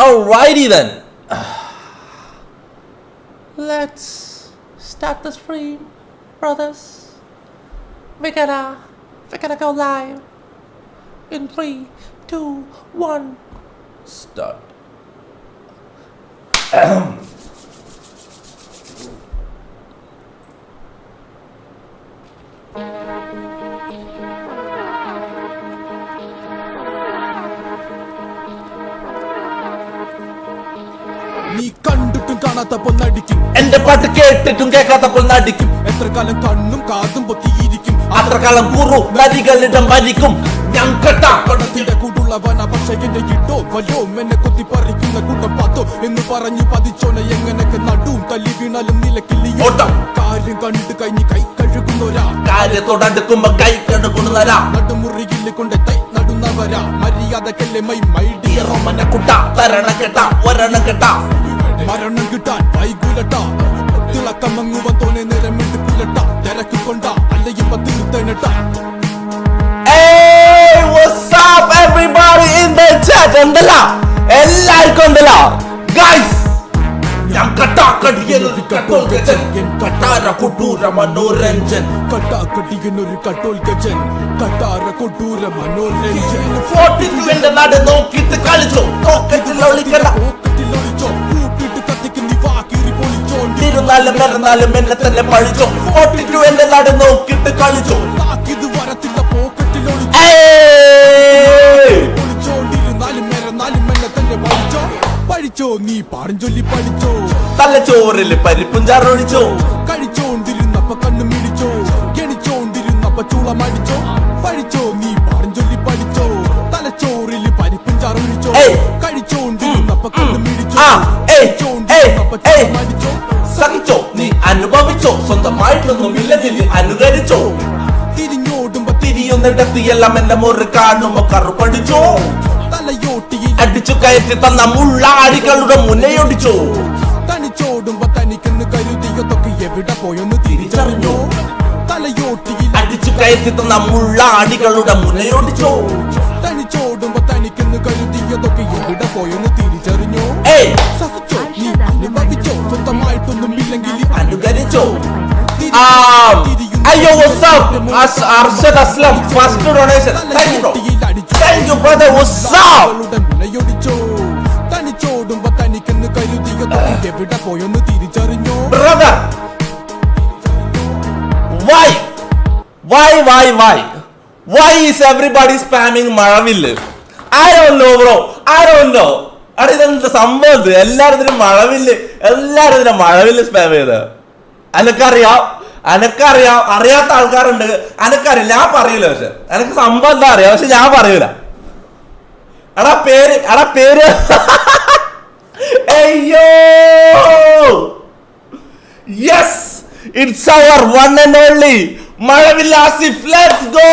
Alrighty then. Let's start the stream, brothers. We're gonna go live in 3, 2, 1. Start. നീ കണ്ടിട്ടും കാണാത്തപ്പോൾ നടിക്കും, എന്റെ പാട്ട് കേട്ടിട്ടും കേൾക്കാത്തപ്പോൾ നടിക്കും. എത്ര കാലം കണ്ണും കാതും പൊത്തിയിരിക്കും, അത്ര കാലം കൂറു നദികളിടം ഭരിക്കും. ഞാൻ കടത്തിന്റെ കൂടുള്ളവനാ, പക്ഷെ എന്റെ ഇട്ടോ വല്ലോ എന്നെ കൊത്തി പറിക്കുന്ന കൂട്ടം പാത്തോ എന്ന് പറഞ്ഞു പതിച്ചോനെ എങ്ങനൊക്കെ നടുവും തല്ലി വീണാലും നിലക്കില്ല. കാര്യം കണ്ടു കഴിഞ്ഞ് കൈ കഴുകുന്നൊരാ, കാര്യത്തോടടുക്കുമ്പോ കൈ കഴുകുന്നവരാ, നടുമുറിയിൽ കൊണ്ട് തൈ നടുന്നവരാ. മര്യാദക്കല്ലേ മൈ റൊമന കുട്ട തരണ കേട്ട ഒരെണ്ണം കേട്ട മരണം കിട്ടാൻ വൈകുലട്ട. തിളക്കമങ്ങുവൻ തോനെ നിരമിട്ട് പുലട്ട, തിരക്ക് കൊണ്ട അല്ലെങ്കിൽ തീർത്തനട്ട. What's up everybody in the chat? എന്തല്ല എല്ലാവർക്കും എന്തല്ല ഗൈസ്, ഞാൻ കട്ടാക്കടിയൊരു കട്ടോൽ ഗജൻ, കട്ടാര കൊട്ടൂര മനോരഞ്ജൻ, കട്ടാക്കടിയൊരു കട്ടോൽ ഗജൻ, കട്ടാര കൊട്ടൂര മനോരഞ്ജൻ. 42 എന്റെ നാട് നോക്കിട്ട് കളിച്ചോ, പോക്കറ്റിൽ ഒളിക്കണ്ട, പോക്കറ്റിലൊളിച്ചോ, കൂട്ടിട്ട് കത്തിക്ക് നീ വാക്കിരി പൊളിച്ചോ, ഇരുന്നാലും മറന്നാലും എന്നെ തന്നെ പഴിച്ചോ. 42 എന്റെ നാട് നോക്കിട്ട് കളിച്ചോ, ഇത് വരത്തില്ല പോക്കറ്റിലൊളിച്ചോ, പൊളിച്ചോണ്ടിരുന്നാലും മറന്നാലും എന്നെ തന്നെ പഴിച്ചോ. പഴിച്ചോ നീ പാടും ചൊല്ലി പഠിച്ചോ, തലച്ചോറില് പരിപ്പും ചാറൊഴിച്ചോ, കഴിച്ചോണ്ടിരുന്നപ്പ കണ്ണു മിടിച്ചോ, കെണിച്ചോണ്ടിരുന്നപ്പ ചൂളമടിച്ചോ. പഴിച്ചോ നീ പാടും ചൊല്ലി പഠിച്ചോ, തലച്ചോറില് പരിപ്പും ചാറൊഴിച്ചോ, കഴിച്ചോണ്ടിരുന്നപ്പ കണ്ണു മിടിച്ചോ, കഴിച്ചോണ്ടിരുന്നപ്പ ചൂളമടിച്ചോ. സഹിച്ചോ നീ അനുഭവിച്ചോ, സ്വന്തമായിട്ടൊന്നും ഇല്ലെങ്കിൽ അനുകരിച്ചോ. തിരിഞ്ഞോടുമ്പോ തിരിയൊന്നിടത്ത് എല്ലാം എന്റെ മുറി കാണുമ്പോ കറുപടിച്ചോ, തലയോട്ടിയിൽ അടിച്ചു കയറ്റി തന്ന മുള്ളാടികളുടെ മുന്നയൊടിച്ചോ. തനിച്ചോടുമ്പോ തനിക്കെന്ന് കരുതിയതൊക്കെ എവിടെ പോയൊന്ന് തിരിച്ചറിഞ്ഞോ, തലയോട്ടിയിൽ അടിച്ചു കയറ്റി തന്ന മുള്ളാടികളുടെ മുന്നയൊടിച്ചോ. തനിച്ചോടുമ്പോ തനിക്കെന്ന് കരുതിയതൊക്കെ എവിടെ പോയൊന്ന് തിരിച്ചറിഞ്ഞോ. സഹിച്ചോ നീ അനുഭവിച്ചോ, സ്വന്തമായിട്ടൊന്നും ഇല്ലെങ്കിൽ അനുകരിച്ചോ. Ayo, what's up? Arshad Aslam, first donation. Thank you, bro. Thank you, brother. What's up? തനിച്ചോടുമ്പോ തനിക്കെന്ന് കരുതിയതൊക്കെ എവിടെ പോയൊന്ന് തിരിച്ചറിഞ്ഞോ. Brother, why is everybody spamming Mazhavillu? I don't know, bro. I don't know. അവിടെ ഇതെന്താ സംഭവം? എല്ലാരും ഇതിന് മഴവില്ല് സ്പാം ചെയ്ത്. അനക്കറിയാം, അറിയാത്ത ആൾക്കാരുണ്ട്. അനക്കറിയില്ല, ഞാൻ പറയൂല. പക്ഷെ എനക്ക് സംഭവം എന്താ അറിയാം, പക്ഷെ ഞാൻ പറയൂല. എടാ പേര് അയ്യോ, yes, it's our one and only മഴവില്ല ആസിഫ്. Let's go.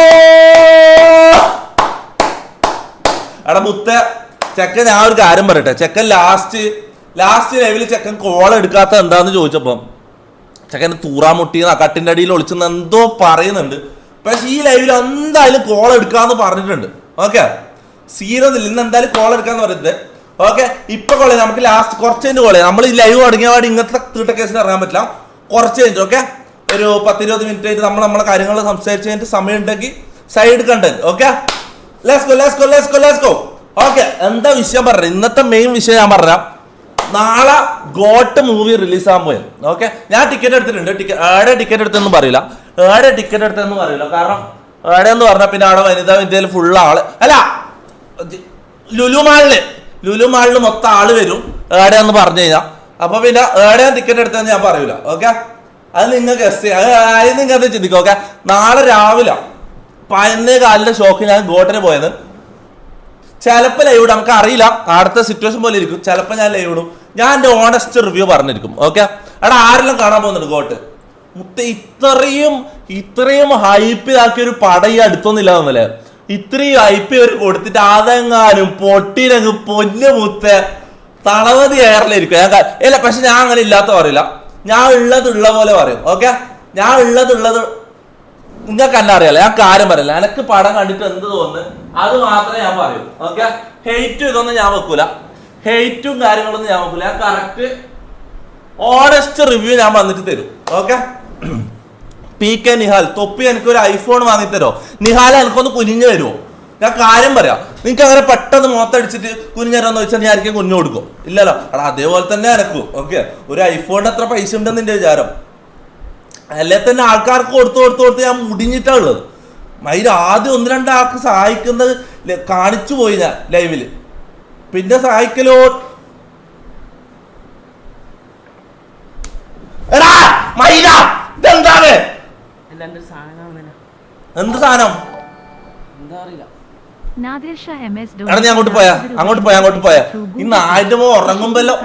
എടാ മുത്ത ചെക്കൻ, ഞാൻ ഒരു കാര്യം പറയട്ടെ. ചെക്കൻ ലാസ്റ്റ് ലൈവില് ചെക്കൻ കോൾ എടുക്കാത്ത എന്താന്ന് ചോദിച്ചപ്പം ചെക്കന് തൂറാമുട്ടിന്ന് കട്ടിന്റെ അടിയിൽ ഒളിച്ചെന്ന് എന്തോ പറയുന്നുണ്ട്. പക്ഷെ ഈ ലൈവിൽ എന്തായാലും കോൾ എടുക്കാന്ന് പറഞ്ഞിട്ടുണ്ട്. ഓക്കെ, സീരിയസ് ഇന്ന് എന്തായാലും കോൾ എടുക്കാന്ന് പറയുന്നത്. ഓക്കെ, ഇപ്പൊ കോൾ നമുക്ക് ലാസ്റ്റ് കുറച്ച് കഴിഞ്ഞ് കോൾ ചെയ്യാം. നമ്മൾ ഈ ലൈവ് തുടങ്ങിയ പാടി ഇങ്ങനത്തെ തീട്ട കേസിന് ഇറങ്ങാൻ പറ്റില്ല. കുറച്ച് കഴിഞ്ഞിട്ട് ഓക്കെ, ഒരു 10-20 മിനിറ്റ് ആയിട്ട് നമ്മളെ കാര്യങ്ങൾ സംസാരിച്ച് കഴിഞ്ഞിട്ട് സമയം ഉണ്ടെങ്കിൽ side content. Okay, let's go. Okay, എന്താ വിഷയം പറഞ്ഞത്? ഇന്നത്തെ മെയിൻ വിഷയം ഞാൻ പറഞ്ഞ, നാളെ ഗോട്ട് മൂവി റിലീസ് ആകാൻ പോയത്. ഓക്കെ, ഞാൻ ടിക്കറ്റ് എടുത്തിട്ടുണ്ട്. ഏടെ ടിക്കറ്റ് എടുത്തെന്നും പറയില്ല, കാരണം ഏടെന്ന് പറഞ്ഞാൽ പിന്നെ അവിടെ വനിതാ ഇന്ത്യയിൽ ഫുൾ ആള് അല്ല, ലുലു മാളില് മൊത്തം ആള് വരും ഏടെന്ന് പറഞ്ഞു കഴിഞ്ഞാൽ. അപ്പൊ പിന്നെ ഏടെ ടിക്കറ്റ് എടുത്തെന്ന് ഞാൻ പറയൂല. ഓക്കെ, അത് നിങ്ങൾക്ക് നിങ്ങൾക്ക് ചിന്തിക്കും. ഓക്കെ, നാളെ രാവിലെ 11:15 ഷോക്ക് ഞാൻ ഗോട്ടിന് പോയത്. ചിലപ്പോൾ ലൈവ് ഇടും, നമുക്ക് അറിയില്ല, അടുത്ത സിറ്റുവേഷൻ പോലെ ഇരിക്കും. ചിലപ്പോൾ ഞാൻ ലൈവ് ഇടും. ഞാൻ എൻ്റെ ഓണസ്റ്റ് റിവ്യൂ പറഞ്ഞിരിക്കും. ഓക്കെ, അവിടെ ആരെല്ലാം കാണാൻ പോകുന്നുണ്ട് ഗോട്ട് മുത്ത. ഇത്രയും ഹൈപ്പ് ആക്കിയ ഒരു പടം ഈ അടുത്തൊന്നുമില്ല എന്നല്ലേ. ഇത്രയും ഹൈപ്പ് അവർ കൊടുത്തിട്ട് അതെങ്ങാനും പൊട്ടിനങ്ങ് പൊന്നു മുത്ത തളവതി എയറിലിരിക്കും. ഇല്ല, പക്ഷെ ഞാൻ അങ്ങനെ ഇല്ലാത്ത പറയില്ല. ഞാൻ ഉള്ള പോലെ പറയും. ഓക്കെ, ഞാൻ ഉള്ളത് നിങ്ങൾക്ക് എന്നെ അറിയാലോ, ഞാൻ കാര്യം പറയില്ല. എനിക്ക് പടം കണ്ടിട്ട് എന്ത് തോന്നുന്നു അത് മാത്രമേ ഞാൻ പറയൂ. ഓക്കെ, ഹെയ്റ്റ് ഇതൊന്നും ഞാൻ വെക്കൂല. ഹെയ്റ്റും കാര്യങ്ങളൊന്നും ഞാൻ നോക്കില്ല. ഞാൻ കറക്റ്റ് ഓണസ്റ്റ് റിവ്യൂ ഞാൻ വന്നിട്ട് തരും. ഓക്കെ. PK നിഹാൽ, തൊപ്പി എനിക്കൊരു ഐഫോൺ വാങ്ങിത്തരോ? നിഹാൽ എനിക്കൊന്ന് കുനിഞ്ഞു തരുമോ? ഞാൻ കാര്യം പറയാം. നിങ്ങൾക്ക് അങ്ങനെ പെട്ടെന്ന് മുഖത്തടിച്ചിട്ട് കുഞ്ഞിഞ്ഞരാന്ന് വെച്ചാൽ ഞാൻ ആയിരിക്കും കുഞ്ഞു കൊടുക്കും? ഇല്ലല്ലോ. എടാ അതേപോലെ തന്നെ എനക്കും. ഓക്കെ. ഒരു ഐഫോണിന് എത്ര പൈസ ഉണ്ടെന്ന് എൻ്റെ വിചാരം. അല്ലേ തന്നെ ആൾക്കാർക്ക് കൊടുത്ത് ഞാൻ മുടിഞ്ഞിട്ടാ ഉള്ളത്. അതിൽ ആദ്യം 1-2 ആൾക്ക് സഹായിക്കുന്നത് കാണിച്ചു പോയി ഞാൻ ലൈവില്. പിന്നെ സഹായിക്കലോ ഇതെന്താണ്? എന്ത് സാധനം? എടാ നീ അങ്ങോട്ട് പോയാ ഇന്ന് ആയിട്ട് ഉറങ്ങുമ്പല്ലോ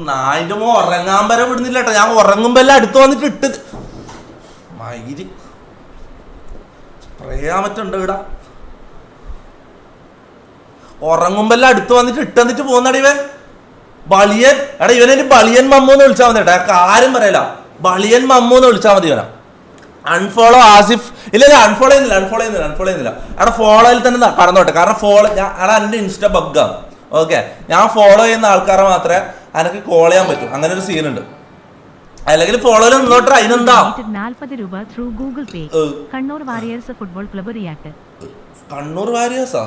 നായിന്റെ ഉറങ്ങാൻ വരെ വിടുന്നില്ല കേട്ടോ. ഞാൻ ഉറങ്ങുമ്പോ അടുത്ത് വന്നിട്ട് ഇട്ടത് മയില് സ്പ്രേ ചെയ്യാൻ പറ്റുണ്ട് ഇവിടെ. ഉറങ്ങുമ്പോ അടുത്ത് വന്നിട്ട് ഇട്ടെന്നിട്ട് പോകുന്നടി ഇവൻ ബളിയൻ. എടാ ഇവനെ ബളിയൻ മമ്മൂ എന്ന് വിളിച്ചാൽ മതി കേട്ടോ. കാര്യം പറയല, ബളിയൻ മമ്മൂ എന്ന് വിളിച്ചാൽ മതി ഇവനാ. അൺഫോളോ ആസിഫ്. ഇല്ല അൺഫോളോ ചെയ്യുന്നില്ല. അവിടെ ഫോളോയിൽ തന്നെ കടന്നോട്ടെ. കാരണം ഫോളോ എടാ എൻ്റെ ഇൻസ്റ്റ ബഗ്ഗാണ്. ഓക്കെ. ഞാൻ ഫോളോ ചെയ്യുന്ന ആൾക്കാരെ മാത്രമേ എനിക്ക് കോൾ ചെയ്യാൻ പറ്റൂ. അങ്ങനെ ഒരു സീനുണ്ട്. അല്ലെങ്കിൽ ഫോളോയിൽ നിന്നോട്ടെ. അതിനെന്താ? 40 രൂപ through Google Pay. Kannur Warriors football club react. Kannur വാരിയേഴ്സാ?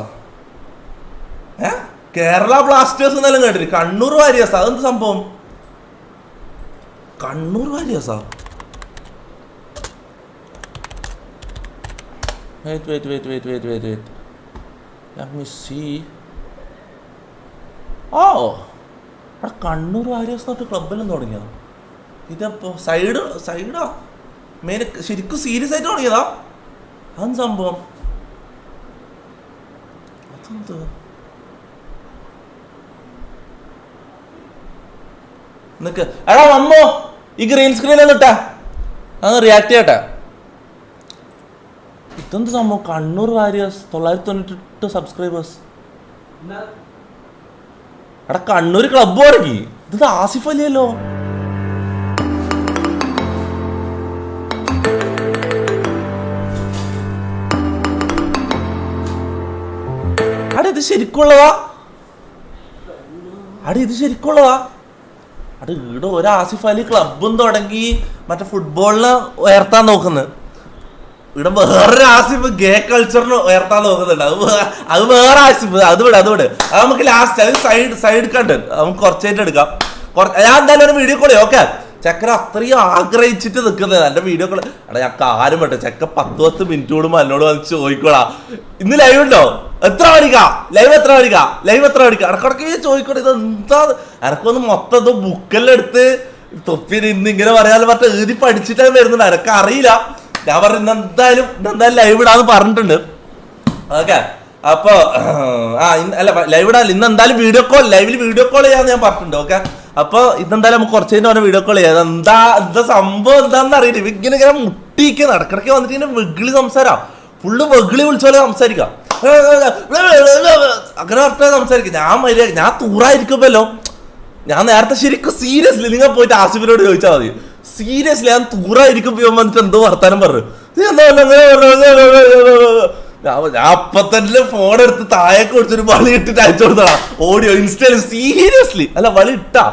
കേരള ബ്ലാസ്റ്റേഴ്സ് എന്നെല്ലാം കേട്ടിട്ട് കണ്ണൂർ വാരിയേഴ്സാ? അതെന്ത് സംഭവം? കണ്ണൂർ വാരിയേഴ്സാ? Wait. Let me see. Kannur Warriors തൊട്ട് ക്ലബിലും തുടങ്ങിയതാ. ഇതപ്പോ സൈഡാ മെയിൻ ശരിക്കും സീരിയസ് ആയിട്ട് തുടങ്ങിയതാ? അതെന്ത് സംഭവം? അതെന്ത്? നിക്ക് എടാ വമ്മോ ഈ ഗ്രീൻ സ്ക്രീനിൽ ഇട്ടാ അങ്ങ് റിയാക്ട് ചെയ്യട്ടെ. ഇതെന്ത് സംഭവം? Kannur warriors 998 subscribers. എടാ കണ്ണൂർ ക്ലബ്ബ് തുടങ്ങി. ഇത് ആസിഫ് അലിയല്ലോ. ഇത് ശരിക്കുള്ളതാ? ഇവിടെ ഒരു ആസിഫ് അലി ക്ലബും തുടങ്ങി മറ്റേ ഫുട്ബോളിന് ഉയർത്താൻ നോക്കുന്നത്. ഇവിടെ വേറൊരു ആസിഫ് ഗേ കൾച്ചറിന് ഉയർത്താൻ നോക്കുന്നുണ്ട്. അത് വേറെ ആസിഫ്. അത് വിട്. അത് നമുക്ക് ലാസ്റ്റ് അത് സൈഡ് കണ്ടന്റ് നമുക്ക് കുറച്ചായിട്ട് എടുക്കാം. ഞാൻ എന്തായാലും ഒരു വീഡിയോ കോളി. ഓക്കെ. ചെക്കൻ അത്രയും ആഗ്രഹിച്ചിട്ട് നിൽക്കുന്നത് എൻ്റെ വീഡിയോ കോള്. എടാ ഞാൻ കാര്യം പറ്റേ ചെക്ക 10 മിനിറ്റ് കൂടുമ്പോൾ എന്നോട് വന്ന് ചോദിക്കോളാ ഇന്ന് ലൈവ് ഉണ്ടോ, എത്ര മണിക്കാ ലൈവ്, ഇടക്കിടക്ക് ചോദിക്കോട്ടെ. ഇത് എന്താ എനക്കൊന്ന് മൊത്തം ബുക്കെല്ലാം എടുത്ത് തൊപ്പി ഇന്ന് ഇങ്ങനെ പറയാൻ മറ്റേ എഴുതി പഠിച്ചിട്ടാണ് വരുന്നുണ്ട്. എനക്ക് അറിയില്ല. ഞാൻ പറഞ്ഞു ഇന്നെന്തായാലും ലൈവ് ഇടാന്ന് പറഞ്ഞിട്ടുണ്ട്. ഓക്കെ. അപ്പൊ അല്ല ലൈവ് ഇടാൻ ഇന്ന് എന്തായാലും ലൈവിൽ വീഡിയോ കോൾ ചെയ്യാന്ന് ഞാൻ പറഞ്ഞിട്ടുണ്ട്. ഓക്കെ. അപ്പൊ ഇതെന്തായാലും നമുക്ക് കുറച്ച് കഴിഞ്ഞ് വീഡിയോ കോൾ ചെയ്യാം. എന്താ സംഭവം എന്താണെന്ന് അറിയില്ല. ഇങ്ങനെ മുട്ടിക്കുന്ന ഇടക്കിടക്ക് വന്നിട്ട് ഇങ്ങനെ വെഗിളി സംസാരം ഫുള്ള് വെഗിളി വിളിച്ച പോലെ സംസാരിക്കാം. അങ്ങനെ പറഞ്ഞാൽ സംസാരിക്കും. ഞാൻ തൂറായിരിക്കുമല്ലോ. ഞാൻ നേരത്തെ ശരിക്കും സീരിയസ്ലി നിങ്ങൾ പോയിട്ട് ആസിഫിനോട് ചോദിച്ചാൽ മതി. സീരിയസ്ലി ഞാൻ തൂറായിരിക്കുമ്പോ വന്നിട്ട് എന്തോ വർത്താനം പറഞ്ഞു. ഞാൻ അപ്പൊ തന്നെ ഫോൺ എടുത്ത് താഴേക്ക് കൊടുത്തൊരു വളി ഇട്ടിട്ട് അയച്ചു കൊടുത്തടാ ഓഡിയോ ഇൻസ്റ്റയിൽ. സീരിയസ്ലി അല്ല വളി ഇട്ടാ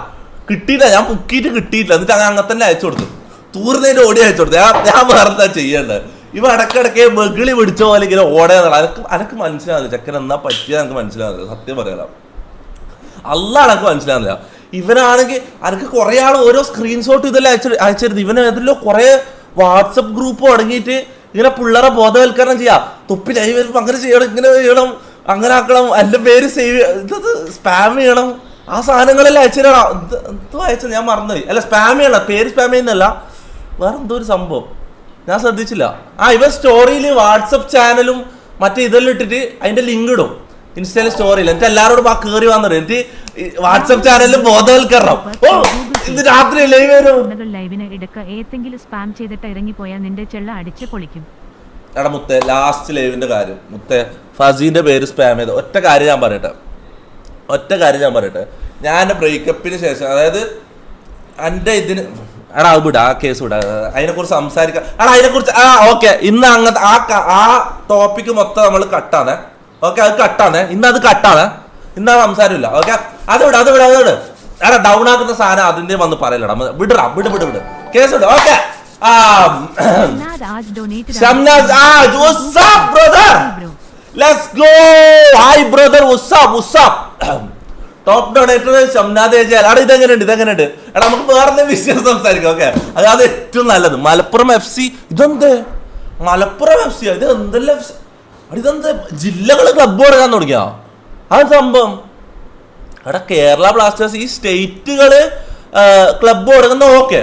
കിട്ടിയില്ല. ഞാൻ ബുക്കിയിട്ട് കിട്ടിയില്ല. എന്നിട്ട് അങ്ങനെ തന്നെ അയച്ചു കൊടുത്തു. തൂർന്നതിന്റെ ഓഡിയോ അയച്ചു കൊടുത്തു. ഞാൻ വേറെ എന്താ ചെയ്യേണ്ടത്? ഇവ ഇടക്കിടക്ക് വെകിളി പിടിച്ച പോലെ ഇങ്ങനെ ഓടേന്നുള്ള അനക്ക് മനസ്സിലാകുന്നില്ല. ചെക്കൻ എന്നാ പറ്റിയത് എനിക്ക് മനസ്സിലാകുന്നില്ല. സത്യം പറയാം അല്ല എനക്ക് മനസ്സിലാകുന്നില്ല. ഇവനാണെങ്കിൽ അനക്ക് കുറെ ആൾ ഓരോ സ്ക്രീൻഷോട്ട് ഇതെല്ലാം അയച്ചിരുന്നു. ഇവന് ഏതെല്ലോ കുറെ വാട്സപ്പ് ഗ്രൂപ്പ് തുടങ്ങിയിട്ട് ഇങ്ങനെ പിള്ളേരെ ബോധവൽക്കരണം ചെയ്യാം. തൊപ്പി ലൈവ് വരുമ്പോൾ അങ്ങനെ ചെയ്യണം, ഇങ്ങനെ ചെയ്യണം, അങ്ങനെ ആക്കണം, എൻ്റെ പേര് സേവ് ഇത് സ്പാം ചെയ്യണം. ആ സാധനങ്ങളെല്ലാം അയച്ചിരണം. എന്തോ അയച്ചത് ഞാൻ മറന്നുപോയി. അല്ല സ്പാം ചെയ്യണം, പേര് സ്പാം ചെയ്യുന്നല്ല, വേറെ എന്തോ ഒരു സംഭവം ഞാൻ ശ്രദ്ധിച്ചില്ല. ഇവൻ സ്റ്റോറിയിൽ വാട്സപ്പ് ചാനലും മറ്റേ ഇതെല്ലാം ഇട്ടിട്ട് അതിന്റെ ലിങ്ക് ഇടും ഇൻസ്റ്റയിലെ സ്റ്റോറിയിൽ. എന്നിട്ട് എല്ലാവരോടും ആ കയറി വന്നിട്ട് എനിക്ക് വാട്സപ്പ് ചാനലിൽ ബോധവൽക്കരണം. ഇത് രാത്രി ലൈവ് ലൈവിന് ഇടക്ക് ഏതെങ്കിലും സ്പാം ചെയ്തിട്ട് ഇറങ്ങിപ്പോയാൽ നിന്റെ ചെള്ള അടിച്ച് പൊളിക്കും. എടാ മുത്തേ ലാസ്റ്റ് ലൈവിന്റെ കാര്യം മുത്തേ ഫസീന്റെ പേര് സ്പാം ചെയ്ത ഒറ്റ കാര്യം ഞാൻ പറയട്ടെ. ഞാൻ എൻ്റെ ബ്രേക്കപ്പിന് ശേഷം, അതായത് എൻ്റെ ഇതിന് എടാ അത് വിടാ, ആ കേസ് വിടാ, അതിനെ കുറിച്ച് സംസാരിക്കാം. എടാ അതിനെ കുറിച്ച് ഓക്കെ, ഇന്ന് അങ്ങനത്തെ ആ ടോപ്പിക്ക് മൊത്തം നമ്മൾ കട്ടാണ്. ഓക്കെ, അത് കട്ടാണ്, ഇന്ന് അത് കട്ടാണ്, ഇന്ന് അത് സംസാരമില്ല. ഓക്കെ, അത് വിട്. എടാ ഡൗൺ ആക്കുന്ന സാധനം അതിന്റെ വന്ന് പറയലടാ, വിട് കേസ് വിട്. Okay, Shamnas what's up brother, let's go, hi brother, what's up top donator Shamnad ഏജാൽ. അവിടെ ഇതെങ്ങനെയുണ്ട് എടാ നമുക്ക് വേറെ വിഷയം സംസാരിക്കാം. ഓക്കെ, അതാണ് ഏറ്റവും നല്ലത്. മലപ്പുറം FC, ഇതെന്ത് മലപ്പുറം FC, ഇത് എന്തെല്ലാം ഇതെന്ത് ജില്ലകൾ ക്ലബ്ബ് തുടങ്ങാൻ തുടങ്ങിയോ? അതൊരു സംഭവം. എടാ കേരള ബ്ലാസ്റ്റേഴ്സ് ഈ സ്റ്റേറ്റുകള് ക്ലബ്ബ് തുടങ്ങുന്ന ഓക്കെ,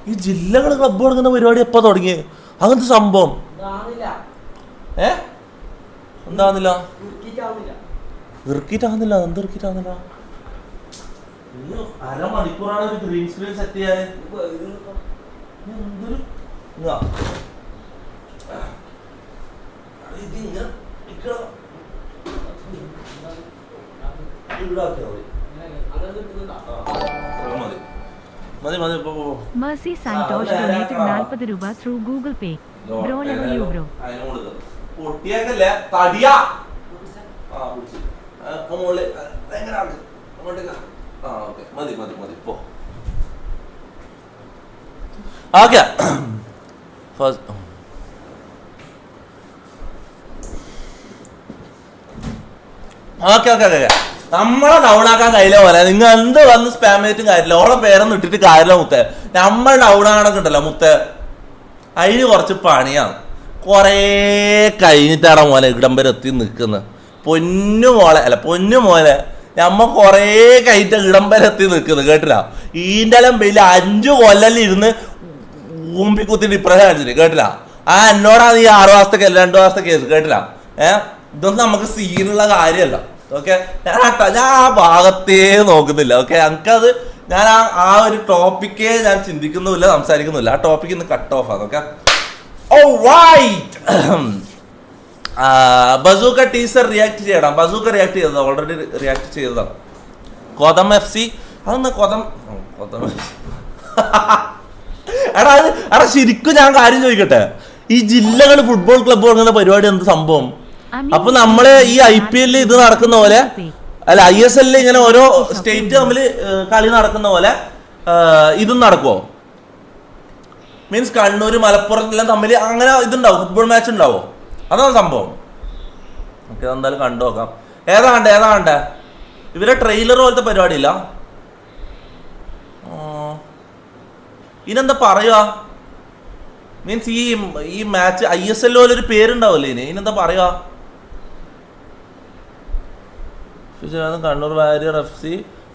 ഈ ജില്ലകൾ ക്ലബ്ബ് തുടങ്ങുന്ന പരിപാടി എപ്പോ തുടങ്ങി? അങ്ങനത്തെ സംഭവം എന്താന്നില്ല ഇറക്കിട്ടാകുന്നില്ല. എന്ത് ഇറക്കിട്ടാകുന്നില്ല? അരമണിക്കൂറാണ് ഒരു ഗ്രീൻ സ്ക്രീൻ സെറ്റ് ചെയ്യാൻ. Mercy Santosh donated 40 രൂപ through Google Pay. Bro love you bro. പൊട്ടിയേക്കല്ലേ തടിയാ. മതി പോ. ഓക്കെ, നമ്മളെ ഡൗൺ ആക്കാൻ കഴിയില്ല പോലെ നിങ്ങൾ എന്ത് വന്ന് സ്പാമേറ്റും കാര്യമില്ല, ഓളെ പേരൊന്നും ഇട്ടിട്ട് കാര്യമില്ല മുത്തേ. നമ്മൾ ഡൗൺ ആകണൊക്കെ ഉണ്ടല്ലോ മുത്തേ, അതിന് കുറച്ച് പണിയാണ്. കുറേ കഴിഞ്ഞിട്ടാണ് മോനെ ഇടം വരെ എത്തി നിൽക്കുന്നത്. പൊന്നു മോനെ നമ്മ കുറേ കഴിഞ്ഞിട്ട് ഇടം വരെ എത്തി നിൽക്കുന്നത് കേട്ടില്ല. ഈൻ്റെല്ലാം വലിയ 5 കൊല്ലം ഇരുന്ന് ഊമ്പിക്കുത്തി ഡിപ്രഷൻ അടിച്ചിട്ട് കേട്ടില്ല. എന്നോടാണ് ഈ 6 മാസത്തെ 2 മാസത്തെ കേസ് കേട്ടില്ല. ഇതൊന്നും നമുക്ക് സീനുള്ള കാര്യമല്ല. ഓക്കെ, ഞാൻ ആ ഭാഗത്തേ നോക്കുന്നില്ല. ഓക്കെ, എനിക്കത് ഞാൻ ആ ഒരു ടോപ്പിക്കേ ഞാൻ ചിന്തിക്കുന്നുമില്ല, സംസാരിക്കുന്നില്ല. ആ ടോപ്പിക്ക് ഇന്ന് കട്ട് ഓഫ് ആണ്. ഓക്കെ, ബസൂക്ക ടീസർ റിയാക്ട് ചെയ്യണം. ബസൂക്ക റിയാക്ട് ചെയ്തതാണ്, ഓൾറെഡി റിയാക്ട് ചെയ്തതാണ്. കോതം FC, അതൊന്ന് കോതം എടാ ശരിക്കും ഞാൻ കാര്യം ചോദിക്കട്ടെ, ഈ ജില്ലകൾ ഫുട്ബോൾ ക്ലബ്ബ് തുടങ്ങുന്ന പരിപാടി എന്ത് സംഭവം? അപ്പൊ നമ്മള് ഈ IPL ഇത് നടക്കുന്ന പോലെ അല്ല, ISL ഇങ്ങനെ ഓരോ സ്റ്റേറ്റ് തമ്മിൽ കളി നടക്കുന്ന പോലെ ഇതും നടക്കുവോ? മീൻസ് കണ്ണൂര് മലപ്പുറത്തെല്ലാം തമ്മിൽ അങ്ങനെ ഇതുണ്ടാവും, ഫുട്ബോൾ മാച്ച് ഉണ്ടാവോ? അതാണ് സംഭവം. ഓക്കെ, എന്തായാലും കണ്ടു നോക്കാം. ഏതാ കണ്ടേ ഇവരെ ട്രെയിലർ പോലത്തെ പരിപാടിയില്ല. ഇനെന്താ പറയുക? മീൻസ് ഈ മാച്ച് ISL പോലെ ഒരു പേരുണ്ടാവില്ലേ ഇതിനെന്താ പറയുക? Kannur warrior FC,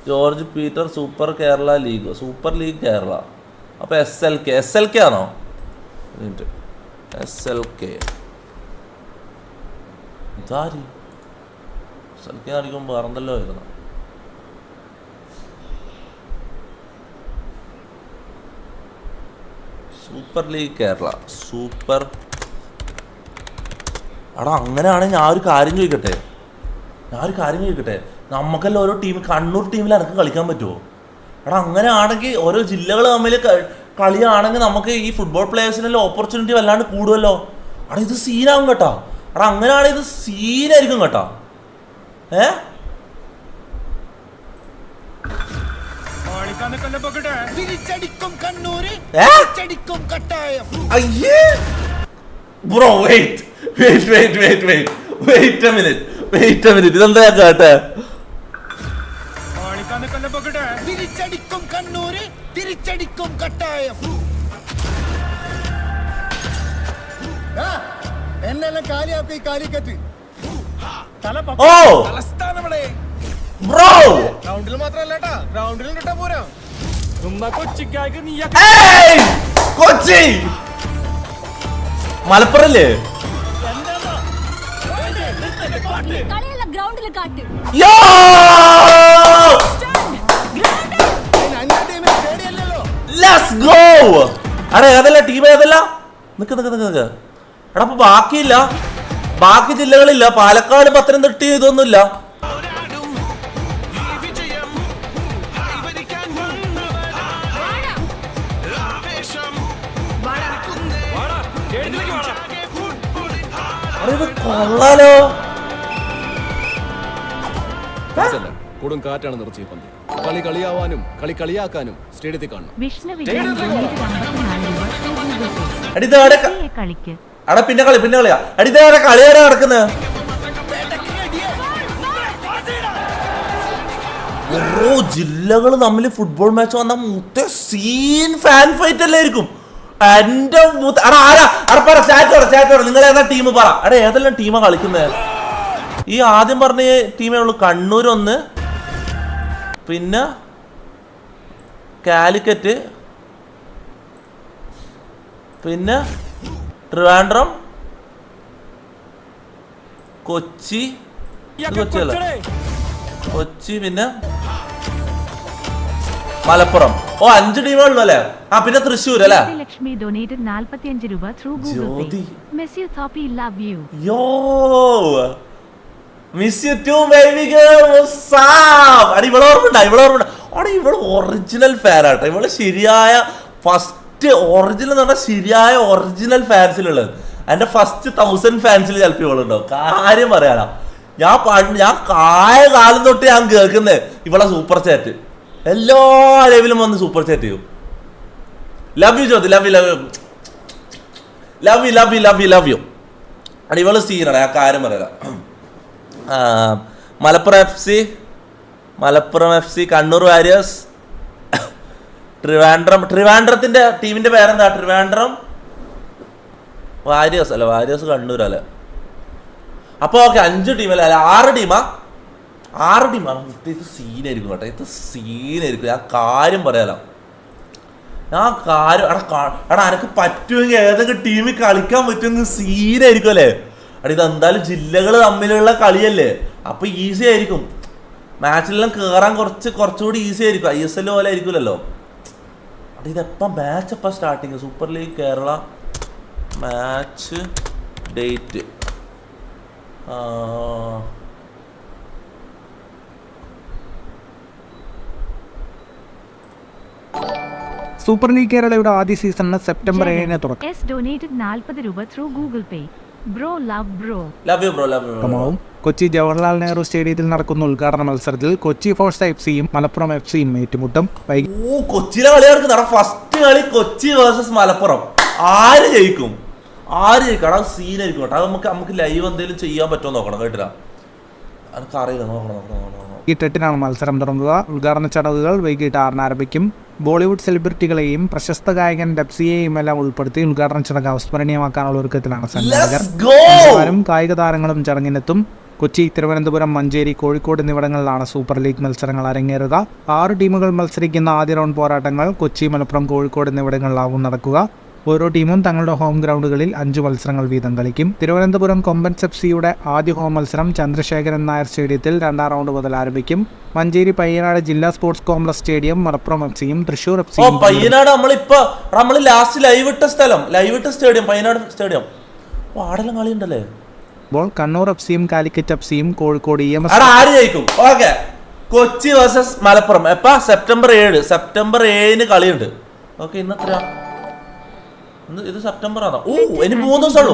George Peter super Kerala league, super league Kerala. അപ്പൊ SLK ആണോ? SLK കാണിക്കുമ്പോ വേറെന്തല്ലോ ആയിരുന്നു. Super league Kerala, super. എടാ അങ്ങനെയാണെങ്കിൽ ഞാൻ ഒരു കാര്യം ചോദിക്കട്ടെ, നമുക്കെല്ലാം ഓരോ ടീം, കണ്ണൂർ ടീമിൽ എനിക്ക് കളിക്കാൻ പറ്റുമോ? എടാ അങ്ങനെയാണെങ്കിൽ ഓരോ ജില്ലകൾ തമ്മിൽ കളിയാണെങ്കിൽ നമുക്ക് ഈ ഫുട്ബോൾ പ്ലേയേഴ്സിനെല്ലാം ഓപ്പർച്യൂണിറ്റി വല്ലാണ്ട് കൂടുമല്ലോ. എടാ ഇത് സീനാകും കേട്ടോ. എടാ അങ്ങനെയാണെങ്കിൽ ഇത് സീനായിരിക്കും കേട്ടോ. ബ്രോ വെയിറ്റ് എ മിനിറ്റ്, ഇതെന്താ കേട്ടെ? എന്നെല്ലാം കാലിയാക്കി കാലിക്കറ്റ് ഗ്രൗണ്ടിൽ മാത്രല്ല ഗ്രൗണ്ടിൽ കിട്ടാ പോരാ. കൊച്ചി മലപ്പുറല്ലേ? ഏതല്ല ടീം ഏതല്ല? നിക്ക് എടാ അപ്പൊ ബാക്കിയില്ല, ബാക്കി ജില്ലകളില്ല. പാലക്കാട്, പത്തനംതിട്ട ഇതൊന്നുമില്ല. ഇത് കൊള്ളാലോ. കൊടും കാറ്റാണ് നിർത്തി പന്ത്. കളി കളിയാവാനും കളി കളിയാക്കാനും സ്റ്റേഡിയത്തിൽ കാണണം. അടാ പിന്നെ കളിയാ. അടിതേടെ കളിയാരാ നടക്കുന്നത്? ഓരോ ജില്ലകൾ തമ്മിൽ ഫുട്ബോൾ മാച്ച് വന്ന മുത്ത സീൻ ഫാൻ ഫൈറ്റ് അല്ലായിരിക്കും. എന്റെ നിങ്ങൾ ഏതാ ടീം പറ. എടാ ഏതെല്ലാം ടീമാ കളിക്കുന്നത്? ഈ ആദ്യം പറഞ്ഞ ടീമേ ഉള്ളൂ. കണ്ണൂർ ഒന്ന്, പിന്നെ കാലിക്കറ്റ്, പിന്നെ ട്രിവാൻഡ്രം, കൊച്ചി, കൊച്ചി, പിന്നെ മലപ്പുറം. ഓ 5 ടീമേ ഉള്ളു അല്ലേ? ആ പിന്നെ തൃശ്ശൂർ അല്ലേ? ലക്ഷ്മി ഡൊനേറ്റഡ് 45 രൂപ through Google Pay. Miss you Thoppi, love you. Yo miss you too baby girl. What's up? അടി ഇവളെ ഓർമ്മ. അടി ഇവള് ഒറിജിനൽ ഫാൻ ആട്ടോ. ഇവള് ശരിയായ ഫസ്റ്റ് ഒറിജിനൽ എന്ന് പറഞ്ഞാൽ ശരിയായ ഒറിജിനൽ ഫാൻസിലുള്ളത്. എന്റെ ഫസ്റ്റ് 1000 ഫാൻസിൽ ചിലപ്പോൾ ഇവളുണ്ടോ. കാര്യം പറയാനാ. ഞാൻ കാലം തൊട്ട് ഞാൻ കേൾക്കുന്നത് ഇവളെ സൂപ്പർ ചാറ്റ്. എല്ലാ ലെവലും വന്ന് സൂപ്പർ ചാറ്റ് ചെയ്യും. Love you Jyothi, love you love you love you love you love you love you. അടി ഇവള് സീനാണ്. ഞാൻ കാര്യം പറയാം. Malappuram F C, Kannur Warriors, ട്രിവാൻഡ്രത്തിന്റെ ടീമിന്റെ പേരെന്താ? ട്രിവാൻഡ്രം വാരിയേഴ്സ് അല്ല, വാരിയേഴ്സ് കണ്ണൂർ അല്ലേ? അപ്പൊ ഓക്കെ 5 ടീമല്ലേ? അല്ല 6 ടീമാ. ഇത് സീനായിരിക്കും കേട്ടോ. ഇത് സീനായിരിക്കും. ഞാൻ കാര്യം പറയാലോ. എനക്ക് പറ്റുമെങ്കിൽ ഏതൊക്കെ ടീമിൽ കളിക്കാൻ പറ്റുമെങ്കിൽ സീനായിരിക്കും അല്ലേ? ഇതെന്തായാലും ജില്ലകൾ തമ്മിലുള്ള കളിയല്ലേ, അപ്പൊ ഈസി ആയിരിക്കും. മാച്ചിലെല്ലാം കേറാൻ കുറച്ചുകൂടി ഈസി ആയിരിക്കും. ISL പോലെ ആയിരിക്കുമല്ലോ. ഇതെപ്പം മാച്ച് എപ്പം starting? Super league Kerala match date super league കേരളയുടെ ആദ്യ സീസണിന് സെപ്റ്റംബർ 7 തുടക്കം. ഡൊനേറ്റഡ് 40 രൂപ through Google Pay. Bro love bro. Kochi Jawaharlal Nehru സ്റ്റേഡിയത്തിൽ നടക്കുന്ന ഉദ്ഘാടന മത്സരത്തിൽ കൊച്ചി ഫോഴ്സ് FCയും മലപ്പുറം FCയും ഏറ്റുമുട്ടും. കൊച്ചിയിലെ കളി നടക്കുന്ന ഫസ്റ്റ് കളി കൊച്ചി വേഴ്സസ് മലപ്പുറം. ആര് ജയിക്കും? അത് സീനായിരിക്കും കേട്ടോ. അത് നമുക്ക് ലൈവ് എന്തെങ്കിലും ചെയ്യാൻ പറ്റുമോ നോക്കണം കേട്ടില്ല. എനിക്കറിയില്ല. നോക്കണം. 8-നാണ് മത്സരം തുടങ്ങുക. ഉദ്ഘാടന ചടങ്ങുകൾ വൈകിട്ട് 6-ന് ആരംഭിക്കും. ബോളിവുഡ് സെലിബ്രിറ്റികളെയും പ്രശസ്ത ഗായകൻ ഡെപ്സിയെയും എല്ലാം ഉൾപ്പെടുത്തി ഉദ്ഘാടന ചടങ്ങ് അവസ്മരണീയമാക്കാനുള്ള ഒരുക്കത്തിലാണ് സംഘാടകർ. കായിക താരങ്ങളും ചടങ്ങിനെത്തും. കൊച്ചി, തിരുവനന്തപുരം, മഞ്ചേരി, കോഴിക്കോട് എന്നിവിടങ്ങളിലാണ് സൂപ്പർ ലീഗ് മത്സരങ്ങൾ അരങ്ങേറുക. 6 ടീമുകൾ മത്സരിക്കുന്ന ആദ്യ റൗണ്ട് പോരാട്ടങ്ങൾ കൊച്ചി, മലപ്പുറം, കോഴിക്കോട് എന്നിവിടങ്ങളിലാവും നടക്കുക. ഓരോ ടീമും തങ്ങളുടെ ഹോം ഗ്രൗണ്ടുകളിൽ 5 മത്സരങ്ങൾ വീതം കളിക്കും. തിരുവനന്തപുരം കൊമ്പൻസ് FCയുടെ ആദ്യ ഹോം മത്സരം ചന്ദ്രശേഖരൻ നായർ സ്റ്റേഡിയത്തിൽ 2-ാം റൗണ്ട് മുതൽ ആരംഭിക്കും. മഞ്ചേരി പയ്യനാട് ജില്ലാ സ്പോർട്സ് കോംപ്ലക്സ് സ്റ്റേഡിയം മലപ്പുറം FCയും തൃശൂർ FCയും. പയ്യനാട് നമ്മൾ ലാസ്റ്റ് ലൈവ് ഇട്ട സ്റ്റേഡിയം പയ്യനാട് സ്റ്റേഡിയം. ആടെല്ലാം കളിയുണ്ടല്ലേ? കണ്ണൂർ FCയും കാലിക്കറ്റ് FCയും കോഴിക്കോട് EMS. ആര് ജയിക്കും? Okay, Kochi versus Malappuram. എപ്പാ? സെപ്റ്റംബർ 7 കളിയുണ്ട്. ഓക്കെ, ഇന്നത്ര ഇത് സെപ്റ്റംബർ ആണോ? ഇനി 3 ദിവസം ഉള്ളൂ.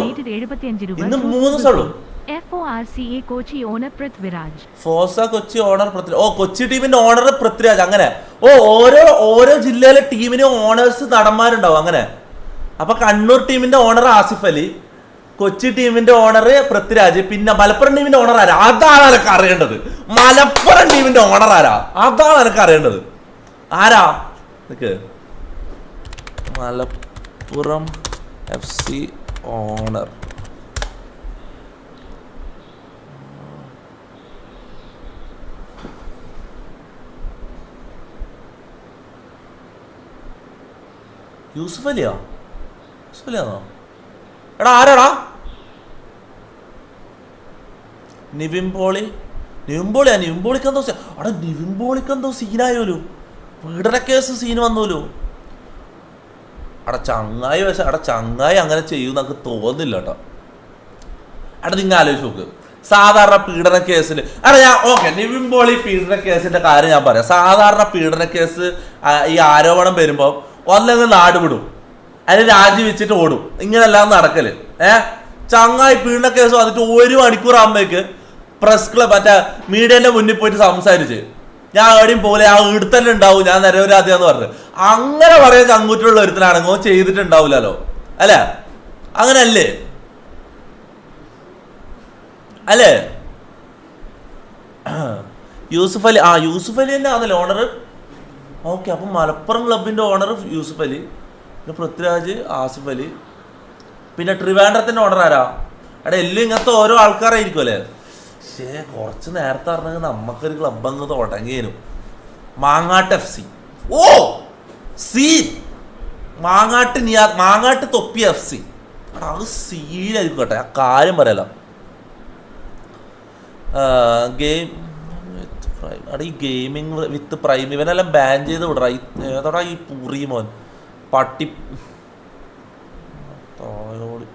ഇന്ന് 3 ദിവസം ഉള്ളൂ. കൊച്ചി ഓണർ പൃഥ്വിരാജ്. കൊച്ചി ഓണർ പൃഥ്വിരാജ്. കൊച്ചി ടീമിന്റെ ഓണർ പൃഥ്വിരാജ്. അങ്ങനെ ഓരോ ജില്ലയിലെ ടീമിന് ഓണേഴ്സ് നടന്മാരുണ്ടാവും. അങ്ങനെ അപ്പൊ കണ്ണൂർ ടീമിന്റെ ഓണർ ആസിഫ് അലി, കൊച്ചി ടീമിന്റെ ഓണർ പൃഥ്വിരാജ്, പിന്നെ മലപ്പുറം ടീമിന്റെ ഓണർ ആരാ? അതാണ് എനിക്ക് അറിയേണ്ടത്. മലപ്പുറം ടീമിന്റെ ഓണർ ആരാ? അതാണ് എനിക്ക് അറിയേണ്ടത്. ആരാ? മലപ്പുറം FC ഓണർ യൂസുഫ് അലിയാണോ? എടാ ആരാടാ? നിവിൻപോളിക്കെന്തോ സീനായോലു. പീഡന കേസ് സീൻ വന്നോലു. ചങ്ങായി അങ്ങനെ ചെയ്യും നമുക്ക് തോന്നില്ല കേട്ടോ. നിങ്ങൾ ആലോചിച്ച് നോക്ക്. സാധാരണ പീഡന കേസിൽ നിവിൻ പോളി പീഡന കേസിന്റെ കാര്യം ഞാൻ പറയാം. സാധാരണ പീഡന കേസ് ഈ ആരോപണം വരുമ്പോ ഒന്നെങ്കിൽ നാട് വിടും, അതിന് രാജിവെച്ചിട്ട് ഓടും. ഇങ്ങനെല്ലാം നടക്കല്. ചങ്ങായി പീഡന കേസ് വന്നിട്ട് 1 മണിക്കൂർ ആകുമ്പോഴേക്ക് പ്രസ് ക്ലബ് മറ്റേ മീഡിയന്റെ മുന്നിൽ പോയിട്ട് സംസാരിച്ച് ഞാൻ എവിടെയും പോലെ ആ ഇടത്തന്നെ ഉണ്ടാവും ഞാൻ നിരപരാധിയാന്ന് പറഞ്ഞു. അങ്ങനെ പറയാൻ ചങ്കൂറ്റുള്ള ഒരുത്തനാണെങ്കിൽ ചെയ്തിട്ടുണ്ടാവില്ലല്ലോ അല്ലേ? അങ്ങനല്ലേ അല്ലേ? യൂസുഫ് അലി യൂസുഫ് അലി തന്നെ ആണല്ലോ ഓണർ. ഓക്കെ, അപ്പം മലപ്പുറം ക്ലബിന്റെ ഓണർ യൂസുഫ് അലി, പിന്നെ പൃഥ്വിരാജ്, ആസിഫ് അലി, പിന്നെ ട്രിവാൻഡ്രത്തിന്റെ ഓണർ ആരാ? അവിടെ എല്ലാം ഇങ്ങനത്തെ ഓരോ ആൾക്കാരായിരിക്കും അല്ലേ? പക്ഷേ കുറച്ച് നേരത്തെ പറഞ്ഞെങ്കിൽ നമുക്കൊരു ക്ലബ് അങ്ങ് തുടങ്ങിയേനും. മാങ്ങാട്ട് FC. ഓ സീ മാങ്ങാട്ട് തൊപ്പി FC. അത് സീനായിരിക്കും കേട്ടെ, ആ കാര്യം പറയല. ഗെയിം അവിടെ ഈ ഗെയിമിങ് വിത്ത് പ്രൈം ഇവനെല്ലാം ബാൻ ചെയ്ത് വിടറ. ഏതാടാ ഈ പൂറി മോൻ പട്ടി തായോട്.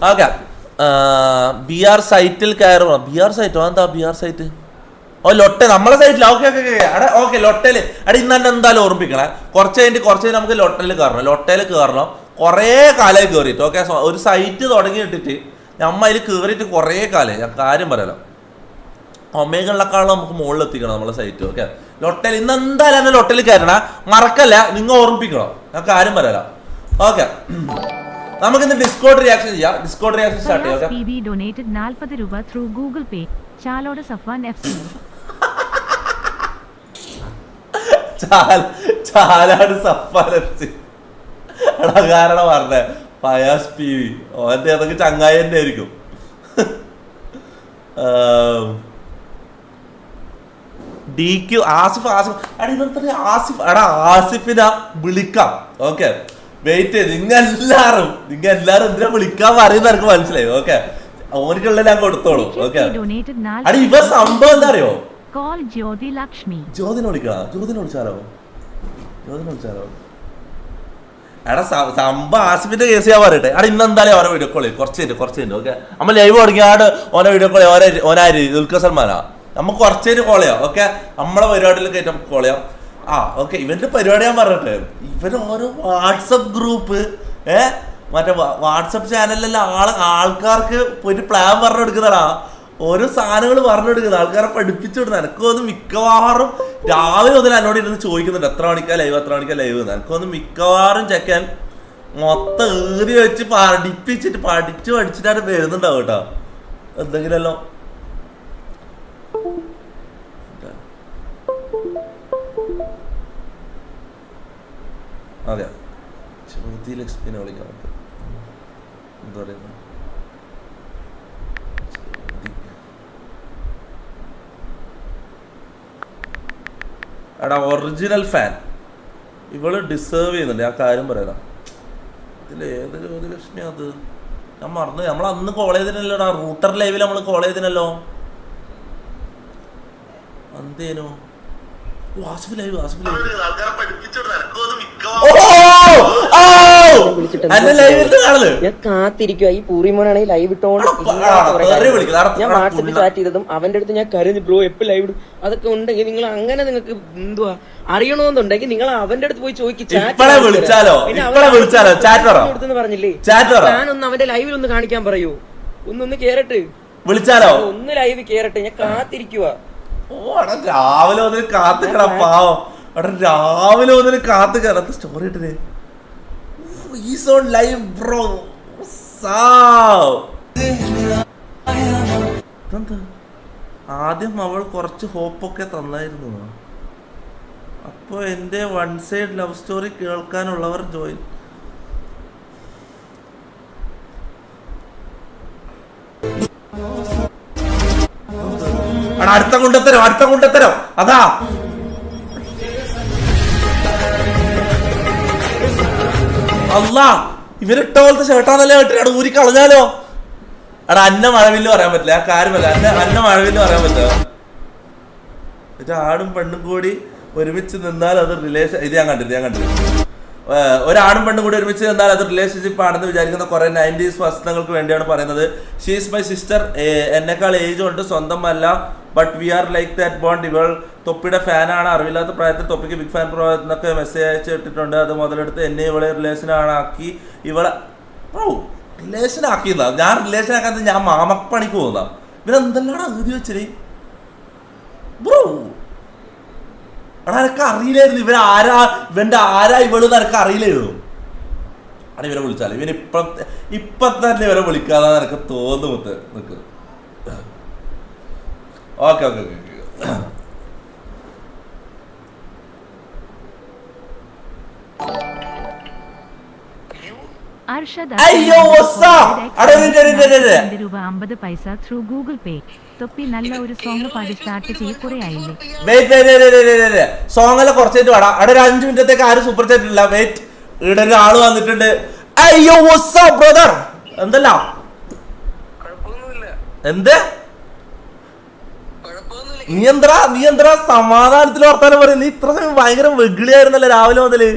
ഓക്കെ, BR സൈറ്റിൽ കയറുക. BR സൈറ്റോ? എന്താ BR സൈറ്റ്? ഓ ലൊട്ടെ, നമ്മളെ സൈറ്റിൽ. ഓക്കെ ഓക്കെ അടെ ഓക്കെ ലൊട്ടേല് അവിടെ ഇന്ന് തന്നെ എന്തായാലും ഓർമ്മിപ്പിക്കണേ. കുറച്ച് കഴിഞ്ഞ് നമുക്ക് ലൊട്ടയിൽ കയറണം. കുറേ കാലമായി കയറിയിട്ട്. ഓക്കെ, ഒരു സൈറ്റ് തുടങ്ങിയിട്ടിട്ട് നമ്മ അതിൽ കയറിയിട്ട് കുറേ കാലമായി. ഞാൻ കാര്യം പറയാലോ, ഒമേകളിലേക്കാളും നമുക്ക് മുകളിൽ എത്തിക്കണം നമ്മളെ സൈറ്റ്. ഓക്കെ, ലൊട്ടയിൽ ഇന്ന് എന്തായാലും ലൊട്ടയിൽ കയറണം, മറക്കല്ല, നിങ്ങൾ ഓർമ്മിപ്പിക്കണം. ഞാൻ കാര്യം പറയാലോ. ഓക്കെ, നമുക്കിന്ന് ഡിസ്കോഡ് റിയാക്ഷൻ ചെയ്യാം. ഡിസ്കോഡ് റിയാക്ഷൻ സ്റ്റാർട്ട് ചെയ്യാം. PV donated 40 രൂപ through Google Pay. Chalode Safwan FC. Chalad Safwan FC. എടാ കാരണം പറഞ്ഞേ ഫയാസ് PV ഓന്റെ അതൊക്കെ ചങ്ങായി തന്നെ ആയിരിക്കും. DQ ആസിഫ് എടാ ആസിഫിനെ വിളിക്കാം. ഓക്കെ, വെയിറ്റ് ചെയ്ത് നിങ്ങൾ എല്ലാരും എന്തിനാ വിളിക്കാൻ പറയുന്ന എനിക്ക് മനസ്സിലായി. ഓക്കെ, ഓനിക്കുള്ള ഞാൻ കൊടുത്തോളൂ. ഓക്കെ, അടി ഇവ സംഭവം എന്താ അറിയോ? ജ്യോതിനെ വിളിച്ചാലോ? എടാ സംഭവം ആസിഫിന്റെ കേസ് ഞാൻ പറയട്ടെ. അവിടെ ഇന്ന് എന്തായാലും ഓരോ വീഡിയോ കോള് കുറച്ച്. ഓക്കെ, നമ്മൾ ലൈവ് തുടങ്ങിയാട് ഓരോ വീഡിയോ കോള് ഓനാര് ദുൽഖർ സൽമാനാ. നമുക്ക് കുറച്ചേര് കോൾ ചെയ്യാം. ഓക്കെ, നമ്മളെ പരിപാടിയിൽ കയറ്റി നമുക്ക് കോൾ ചെയ്യാം. ഓക്കെ, ഇവന്റെ പരിപാടി ഞാൻ പറഞ്ഞിട്ട് ഇവന് ഓരോ വാട്സപ്പ് ഗ്രൂപ്പ് മറ്റേ വാട്സപ്പ് ചാനലിലെല്ലാം ആൾക്കാർക്ക് പോയിട്ട് പ്ലാൻ പറഞ്ഞു കൊടുക്കുന്നതാ. ഓരോ സാധനങ്ങൾ പറഞ്ഞു കൊടുക്കുന്നത്, ആൾക്കാരെ പഠിപ്പിച്ചു വിടുന്നത്. എനിക്കൊന്ന് മിക്കവാറും രാവിലെ മുതൽ എന്നോട് ഇരുന്ന് ചോദിക്കുന്നുണ്ട് എത്ര മണിക്കാ ലൈവ് എന്ന്. എനിക്കൊന്ന് മിക്കവാറും ചെക്കൻ മൊത്തം ഏറി വെച്ച് പഠിച്ചിട്ടാണ് വരുന്നുണ്ടാവും കേട്ടോ. എന്തെങ്കിലല്ലോ അതെ ചോദ്യലക്ഷ്മിനെ വിളിക്കാം. എന്താ പറയുക, എടാ ഒറിജിനൽ ഫാൻ ഇവള് ഡിസേർവ് ചെയ്യുന്നുണ്ട്. ആ കാര്യം പറയാം. ഇതിലേത് ജ്യോതിലക്ഷ്മി അത് ഞാൻ മറന്നു. നമ്മൾ അന്ന് കോളേജിനല്ലോടാ, റൂട്ടർ ലൈവിൽ നമ്മൾ കോളേജിനല്ലോ. എന്തേനു ഞാൻ കാത്തിരിക്കുക. ഈ പൂറിമോനാണെങ്കിൽ ലൈവ് ഇട്ടോണ്ട് ഞാൻ വാട്സപ്പിൽ ചാറ്റ് ചെയ്തതും അവന്റെ അടുത്ത് ഞാൻ കരുതി ബ്രോ എപ്പോൾ ലൈവ് ഇടും അതൊക്കെ ഉണ്ടെങ്കിൽ നിങ്ങൾ അങ്ങനെ നിങ്ങൾക്ക് എന്തുവാ അറിയണമെന്നുണ്ടെങ്കിൽ നിങ്ങൾ അവന്റെ അടുത്ത് പോയി ചോദിക്കും. പറഞ്ഞില്ലേ ഞാനൊന്ന് അവന്റെ ലൈവിൽ ഒന്ന് കാണിക്കാൻ പറയൂ. ഒന്ന് കേറട്ടെ, ഒന്ന് ലൈവ് കേറട്ടെ. ഞാൻ കാത്തിരിക്കുക. രാവിലെ ഒന്നിന് കാത്തുക്കട പാവം. രാവിലെ ഒന്നിന് കാത്തുക്കട സ്റ്റോറി ഇട്ടേ ലൈവ് ബ്രോ. ആദ്യം അവൾ കുറച്ച് ഹോപ്പൊക്കെ തന്നായിരുന്നു. അപ്പൊ എന്റെ വൺ സൈഡ് ലവ് സ്റ്റോറി കേൾക്കാനുള്ളവർ ജോയിൻ. അടുത്ത കൊണ്ടെത്തരം അതാ. അല്ലാ, ഇവരിട്ട പോലത്തെ ഷർട്ടാണല്ലേ കേട്ടിട്ട് ഊരി കളഞ്ഞാലോ. എടാ അന്ന മഴവില്ല് പറയാൻ പറ്റില്ല. ആ കാര്യമല്ല, അന്ന മഴവില്ല് പറയാൻ പറ്റുക. ആടും പെണ്ണും കൂടി ഒരുമിച്ച് നിന്നാൽ അത് റിലേഷൻ. ഇത് ഞാൻ കണ്ടില്ല. ഒരാണും പെണ്ണും കൂടി ഒരുമിച്ച് നിന്നാൽ അത് റിലേഷൻഷിപ്പ് ആണെന്ന് വിചാരിക്കുന്ന കുറെ 90s വസ്ത്രങ്ങൾക്ക് വേണ്ടിയാണ് പറയുന്നത്. ഷീസ് മൈ സിസ്റ്റർ, എന്നെക്കാൾ ഏജ് ഉണ്ട്, സ്വന്തമല്ല, but we are like that bond. ഇവൾ തൊപ്പിയുടെ ഫാനാണ്, അറിവില്ലാത്ത പ്രായത്തിൽ തൊപ്പിക്ക് ബിഗ് ഫാൻ പ്രോ എന്നൊക്കെ മെസ്സേജ് അയച്ച് ഇട്ടിട്ടുണ്ട്. അത് മുതലെടുത്ത് എന്നെ ഇവളെ റിലേഷനാക്കി ഇവളെ റിലേഷൻ ആക്കിയതാ. ഞാൻ റിലേഷൻ ആക്കാത്ത ഞാൻ മാമപ്പണിക്ക് പോകുന്നതാ. ഇവരെന്തെല്ലാം എഴുതി വെച്ചേ ബ്രോ. എടാ എനക്ക് അറിയില്ലായിരുന്നു ഇവന്റെ ആരാ ഇവള് നിനക്ക് അറിയില്ലായിരുന്നു. അവിടെ ഇവരെ വിളിച്ചാൽ ഇവന് ഇപ്പൊ തന്നെ ഇവരെ വിളിക്കാതെ നിനക്ക് തോന്നുമുത്ത് നിക്ക്. ഓക്കെ ഓക്കെ ഓക്കെ അയ്യോ രൂപ 50 പൈസ ത്രൂ ഗൂഗിൾ പേ. തൊപ്പി നല്ല ഒരു സോങ് പാടി സ്റ്റാർട്ട് ചെയ്ത് കുറെ ആയില്ലേ. സോങ് എല്ലാം കുറച്ചായിട്ട് പാടാ. അവിടെ ഒരു 5 മിനിറ്റത്തേക്ക് ആരും സൂപ്പർ ചാറ്റ് ഇല്ല. വെയിറ്റ്, ഇവിടെ ഒരു ആള് വന്നിട്ടുണ്ട്. അയ്യോ ബ്രദർ എന്തല്ല എന്ത് നീ എന്താ സമാധാനത്തിൽ വർത്താനം പറയും. നീ ഇത്ര സമയം ഭയങ്കര വെഗിളിയായിരുന്നല്ലോ രാവിലെ മുതല്.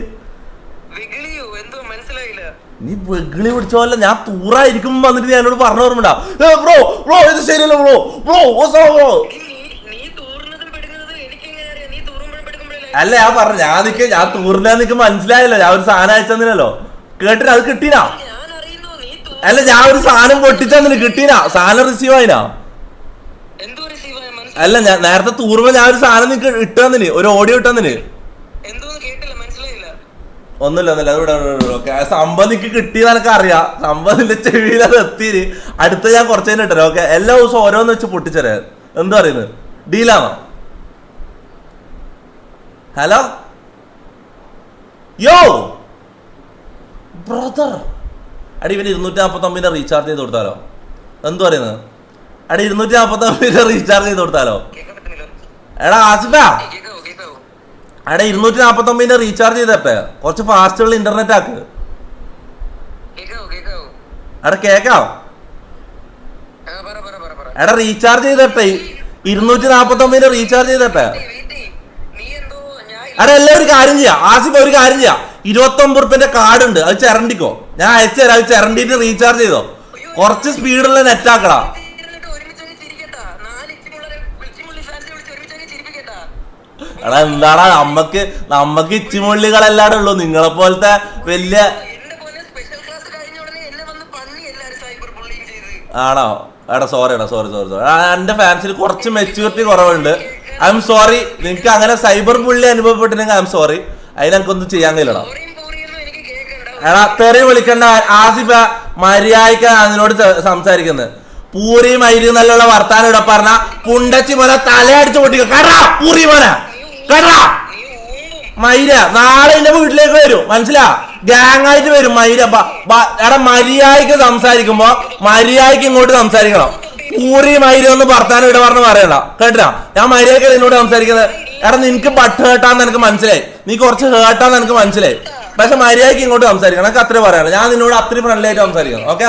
നീ വെഗിളി പിടിച്ചോല്ല. ഞാൻ തൂറായിരിക്കും വന്നിട്ട് ഞാൻ എന്നോട് പറഞ്ഞു ഓർമ്മ ബ്രോ ബ്രോ ഇത് ശരിയല്ല ബ്രോ ബ്രോ ബ്രോ. അല്ല ഞാൻ പറഞ്ഞു ഞാൻ തൂറിനാന്ന് നിനക്ക് മനസ്സിലായല്ലോ. ഞാൻ ഒരു സാധനം അയച്ചെന്നില്ലല്ലോ. കേട്ടില്ല അത് കിട്ടീനാ? അല്ല ഞാൻ ഒരു സാധനം പൊട്ടിച്ചെന്നില്ല കിട്ടീനാ? സാധനം റിസീവ് ആയിനാ? അല്ല ഞാൻ നേരത്തെ തൂറുമ്പോ ഞാൻ ഒരു സാധനം നിനക്ക് ഇട്ടന്നിന്, ഒരു ഓഡിയോ ഇട്ടന്നിന്. ഒന്നുമില്ല അത് സംഭവം നിനക്ക് കിട്ടിയെന്ന് എനിക്ക് അറിയാം. സംഭവം നിന്റെ ചെവിയിൽ അത് എത്തിയിന്. അടുത്ത ഞാൻ കുറച്ചതിന് ഇട്ടല്ലോ. ഓക്കെ, എല്ലാ ദിവസവും ഓരോന്ന് വെച്ച് പൊട്ടിച്ചേരാ. എന്താ പറയുന്നത്, ഡീലാണോ? ഹലോ യോ ബ്രദർ. അടി ഇവന് 249 റീചാർജ് ചെയ്ത് കൊടുത്താലോ? എന്തു പറയുന്നത്? അടി 249 റീചാർജ് ചെയ്ത് കൊടുത്താലോ? എടാ ആസിഫ, എടാ 249 റീചാർജ് ചെയ്തട്ടെ. കുറച്ച് ഫാസ്റ്റുള്ള ഇന്റർനെറ്റ് ആക്ക്. എടാ കേക്കാം. എടാ റീചാർജ് ചെയ്തട്ടെ, 249 റീചാർജ് ചെയ്തട്ടെ. എടാ എല്ലാം ഒരു കാര്യം ചെയ്യാം ആസിഫ്, ഒരു കാര്യം ചെയ്യാം. 29 റുപ്യന്റെ കാർഡ് ഉണ്ട്, അത് ചിരണ്ടിക്കോ. ഞാൻ അയച്ചു തരാം. അത് ചിരണ്ടിട്ട് റീചാർജ് ചെയ്തോ. കുറച്ച് സ്പീഡുള്ള നെറ്റ് ആക്കടാ. എടാ എന്താടാ നമ്മക്ക് ഇച്ചിമുള്ളികളല്ലാടെ ഉള്ളൂ. നിങ്ങളെ പോലത്തെ വലിയ ആണോ? എടാ സോറി എന്റെ ഫാൻസിൽ കുറച്ച് മെച്യൂരിറ്റി കുറവുണ്ട്. I'm sorry. നിനക്ക് അങ്ങനെ സൈബർ ബുള്ളി അനുഭവപ്പെട്ടില്ലെങ്കിൽ ഐ എം സോറി. അതിനെനിക്കൊന്നും ചെയ്യാൻ കഴിയില്ലടാ. എടാ തെറി വിളിക്കണ്ട ആസിഫ, മര്യാദയ്ക്ക് അതിനോട് സംസാരിക്കുന്നത്. പൂരി മൈരി എന്നുള്ള വർത്താനം ഇവിടെ പറഞ്ഞ പുണ്ടച്ചി മോനെ തലയടിച്ച് പൊട്ടിക്കുക. കടാ പൂരി മോനെ, കടാ മൈര. നാളെ എന്റെ വീട്ടിലേക്ക് വരും, മനസ്സിലാ? ഗ്യാങ് ആയിട്ട് വരും മൈര. എടാ മര്യാദയ്ക്ക് സംസാരിക്കുമ്പോ മര്യാദയ്ക്ക് ഇങ്ങോട്ട് സംസാരിക്കണം. പൂരി മൈര ഒന്ന് വർത്താനം ഇവിടെ പറഞ്ഞ് പറയണ്ട, കേട്ടാ? ഞാൻ മര്യാദയ്ക്ക് എന്നോട് സംസാരിക്കുന്നത്. എടാ നിനക്ക് ബട്ട് ഹേട്ടാന്ന് എനിക്ക് മനസ്സിലായി, നീ കുറച്ച് ഹേട്ടാന്ന് എനിക്ക് മനസ്സിലായി. പക്ഷെ മര്യാദയ്ക്ക് ഇങ്ങോട്ട് സംസാരിക്കണം. എനിക്ക് അത്രേ പറയണം. ഞാൻ നിന്നോട് അത്രയും ഫ്രണ്ട്ലി ആയിട്ട് സംസാരിക്കണം. ഓക്കെ,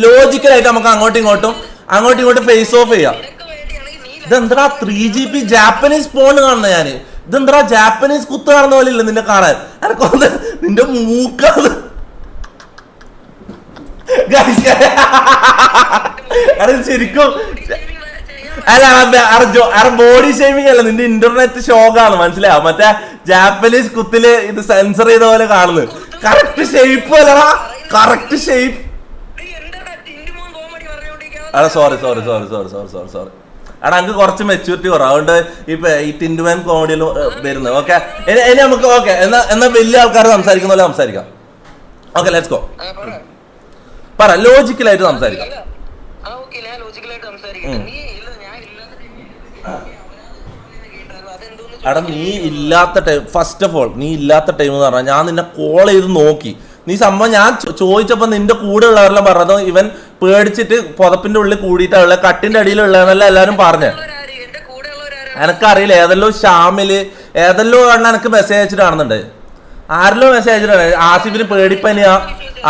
ലോജിക്കലായിട്ട് നമുക്ക് അങ്ങോട്ടും ഇങ്ങോട്ടും ഫേസ് ഓഫ് ചെയ്യാം. ഇതെന്താ 3GB ജാപ്പനീസ് ഫോൺ കാണുന്ന ഞാന്? ഇതെന്താ ജാപ്പനീസ് കുത്ത് കാണുന്ന പോലെ ഇല്ല നിന്നെ കാണാൻ? എനക്കൊന്ന് നിന്റെ മൂക്കാണ്. ശരിക്കും അല്ല ബോഡി ഷേമിങ് അല്ല, നിന്റെ ഇന്റർനെറ്റ് ഷോക്കാണ്, മനസ്സിലാവും? മറ്റേ ജാപ്പനീസ് കുത്തില് ഇത് സെൻസർ ചെയ്ത പോലെ കാണുന്നത്. കറക്റ്റ് ഷേപ്പ് അല്ലടാ, കറക്റ്റ് ഷേപ്പ്. എടാ സോറി. എടാ എനിക്ക് കുറച്ച് മെച്യൂരിറ്റി കുറവ്, അതുകൊണ്ട് ഇപ്പൊ ഈ ടിൻഡുമാൻ കോമഡിയിൽ വരുന്നത്. ഓക്കെ, ഇനി നമുക്ക് ഓക്കെ എന്നാ വലിയ ആൾക്കാർ സംസാരിക്കുന്ന പോലെ സംസാരിക്കാം. Okay let's go. പറ, ലോജിക്കലായിട്ട് സംസാരിക്കാം. എടാ നീ ഇല്ലാത്ത ടൈം, ഫസ്റ്റ് ഓഫ് ഓൾ നീ ഇല്ലാത്ത ടൈം എന്ന് പറഞ്ഞാൽ ഞാൻ നിന്നെ കോൾ ചെയ്ത് നോക്കി. നീ സംഭവം ഞാൻ ചോദിച്ചപ്പോ നിന്റെ കൂടെ ഉള്ളവരെല്ലാം പറഞ്ഞത് ഇവൻ പേടിച്ചിട്ട് പുതപ്പിന്റെ ഉള്ളിൽ കൂടിയിട്ടുള്ള കട്ടിന്റെ അടിയിലുള്ളതെന്നല്ല എല്ലാരും പറഞ്ഞ്. എനക്കറിയില്ല, ഏതെല്ലോ ഷാമില് ഏതെല്ലോ ആണ് എനിക്ക് മെസ്സേജ് അയച്ചിട്ട് കാണുന്നുണ്ട്. ആരെല്ലോ മെസ്സേജ് അയച്ചിട്ടാണ് ആസിഫിന് പേടിപ്പനിയാ,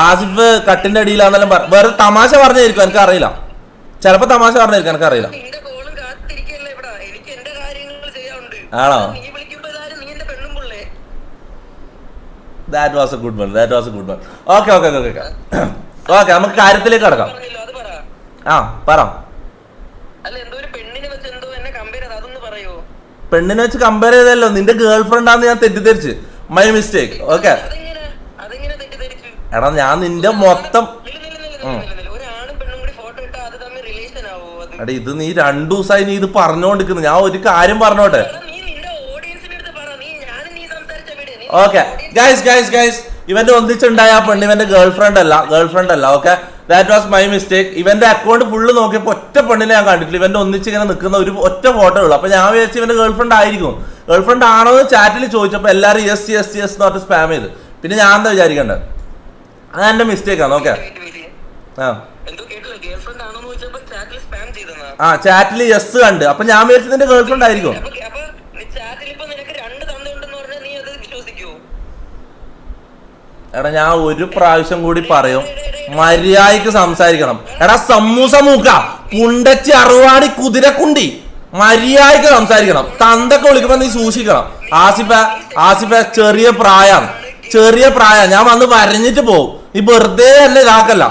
ആസിഫ് കട്ടിന്റെ അടിയിലാന്നെല്ലാം വേറെ തമാശ പറഞ്ഞായിരിക്കും, എനിക്കറിയില്ല. ചിലപ്പോ തമാശ പറഞ്ഞായിരിക്കും, എനിക്കറിയില്ല. ആണോ? That was a good one. Okay. Okay നമുക്ക് കാര്യത്തിലേക്ക് കടക്കാം. ആ പറ. പെണ്ണിനെ വെച്ച് കമ്പയർ ചെയ്തല്ലോ, നിന്റെ ഗേൾ ഫ്രണ്ട് ആണെന്ന് ഞാൻ തെറ്റിദ്ധരിച്ച്. My mistake. ഓക്കെ എടാ ഞാൻ നിന്റെ മൊത്തം എടാ ഇത് നീ 2 ദിവസമായി നീ ഇത് പറഞ്ഞോണ്ടിരിക്കുന്നു. ഞാൻ ഒരു കാര്യം പറഞ്ഞോട്ടെ. ഓക്കെ ഗൈസ് ഇവന്റെ ഒന്നിച്ചുണ്ടായ ആ പെണ്ണ് ഇവന്റെ ഗേൾ ഫ്രണ്ട് അല്ല. Okay that was my mistake. ഇവന്റെ അക്കൗണ്ട് ഫുള്ള് നോക്കിയപ്പോ ഒറ്റ പെണ്ണിനെ ഞാൻ കണ്ടിട്ടില്ല. ഇവന്റെ ഒന്നിച്ച് ഇങ്ങനെ നിൽക്കുന്ന ഒരു ഒറ്റ ഫോട്ടോ ഉള്ളു. അപ്പൊ ഞാൻ വിചാരിച്ചു ഇവന്റെ ഗേൾ ഫ്രണ്ട് ആയിരിക്കും. ഗേൾ ഫ്രണ്ട് ആണോ എന്ന് ചാറ്റിൽ ചോദിച്ചപ്പോ എല്ലാരും യെസ് എന്ന് പറഞ്ഞിട്ട് സ്പാം ചെയ്ത്. പിന്നെ ഞാൻ എന്താ വിചാരിക്കണ്ടത്? അത് എന്റെ മിസ്റ്റേക്ക് ആണ്. ഓക്കെ ആ ചാറ്റിൽ യെസ് കണ്ട്. അപ്പൊ ഞാൻ വിചാരിച്ചത് നിന്റെ ഗേൾ ഫ്രണ്ട് ആയിരിക്കും. എടാ ഞാൻ ഒരു പ്രാവശ്യം കൂടി പറയും, മര്യാദക്ക് സംസാരിക്കണം. എടാ സമൂസ മൂക്ക കുണ്ടച്ചി അറുവാടി കുതിരക്കുണ്ടി, മര്യാദക്ക് സംസാരിക്കണം. തന്തൊക്കെ വിളിക്കുമ്പോ നീ സൂക്ഷിക്കണം. ആസിഫ ചെറിയ പ്രായം. ഞാൻ വന്ന് വരഞ്ഞിട്ട് പോകും. നീ വെറുതെ അല്ലേ ഇതാക്കല്ല,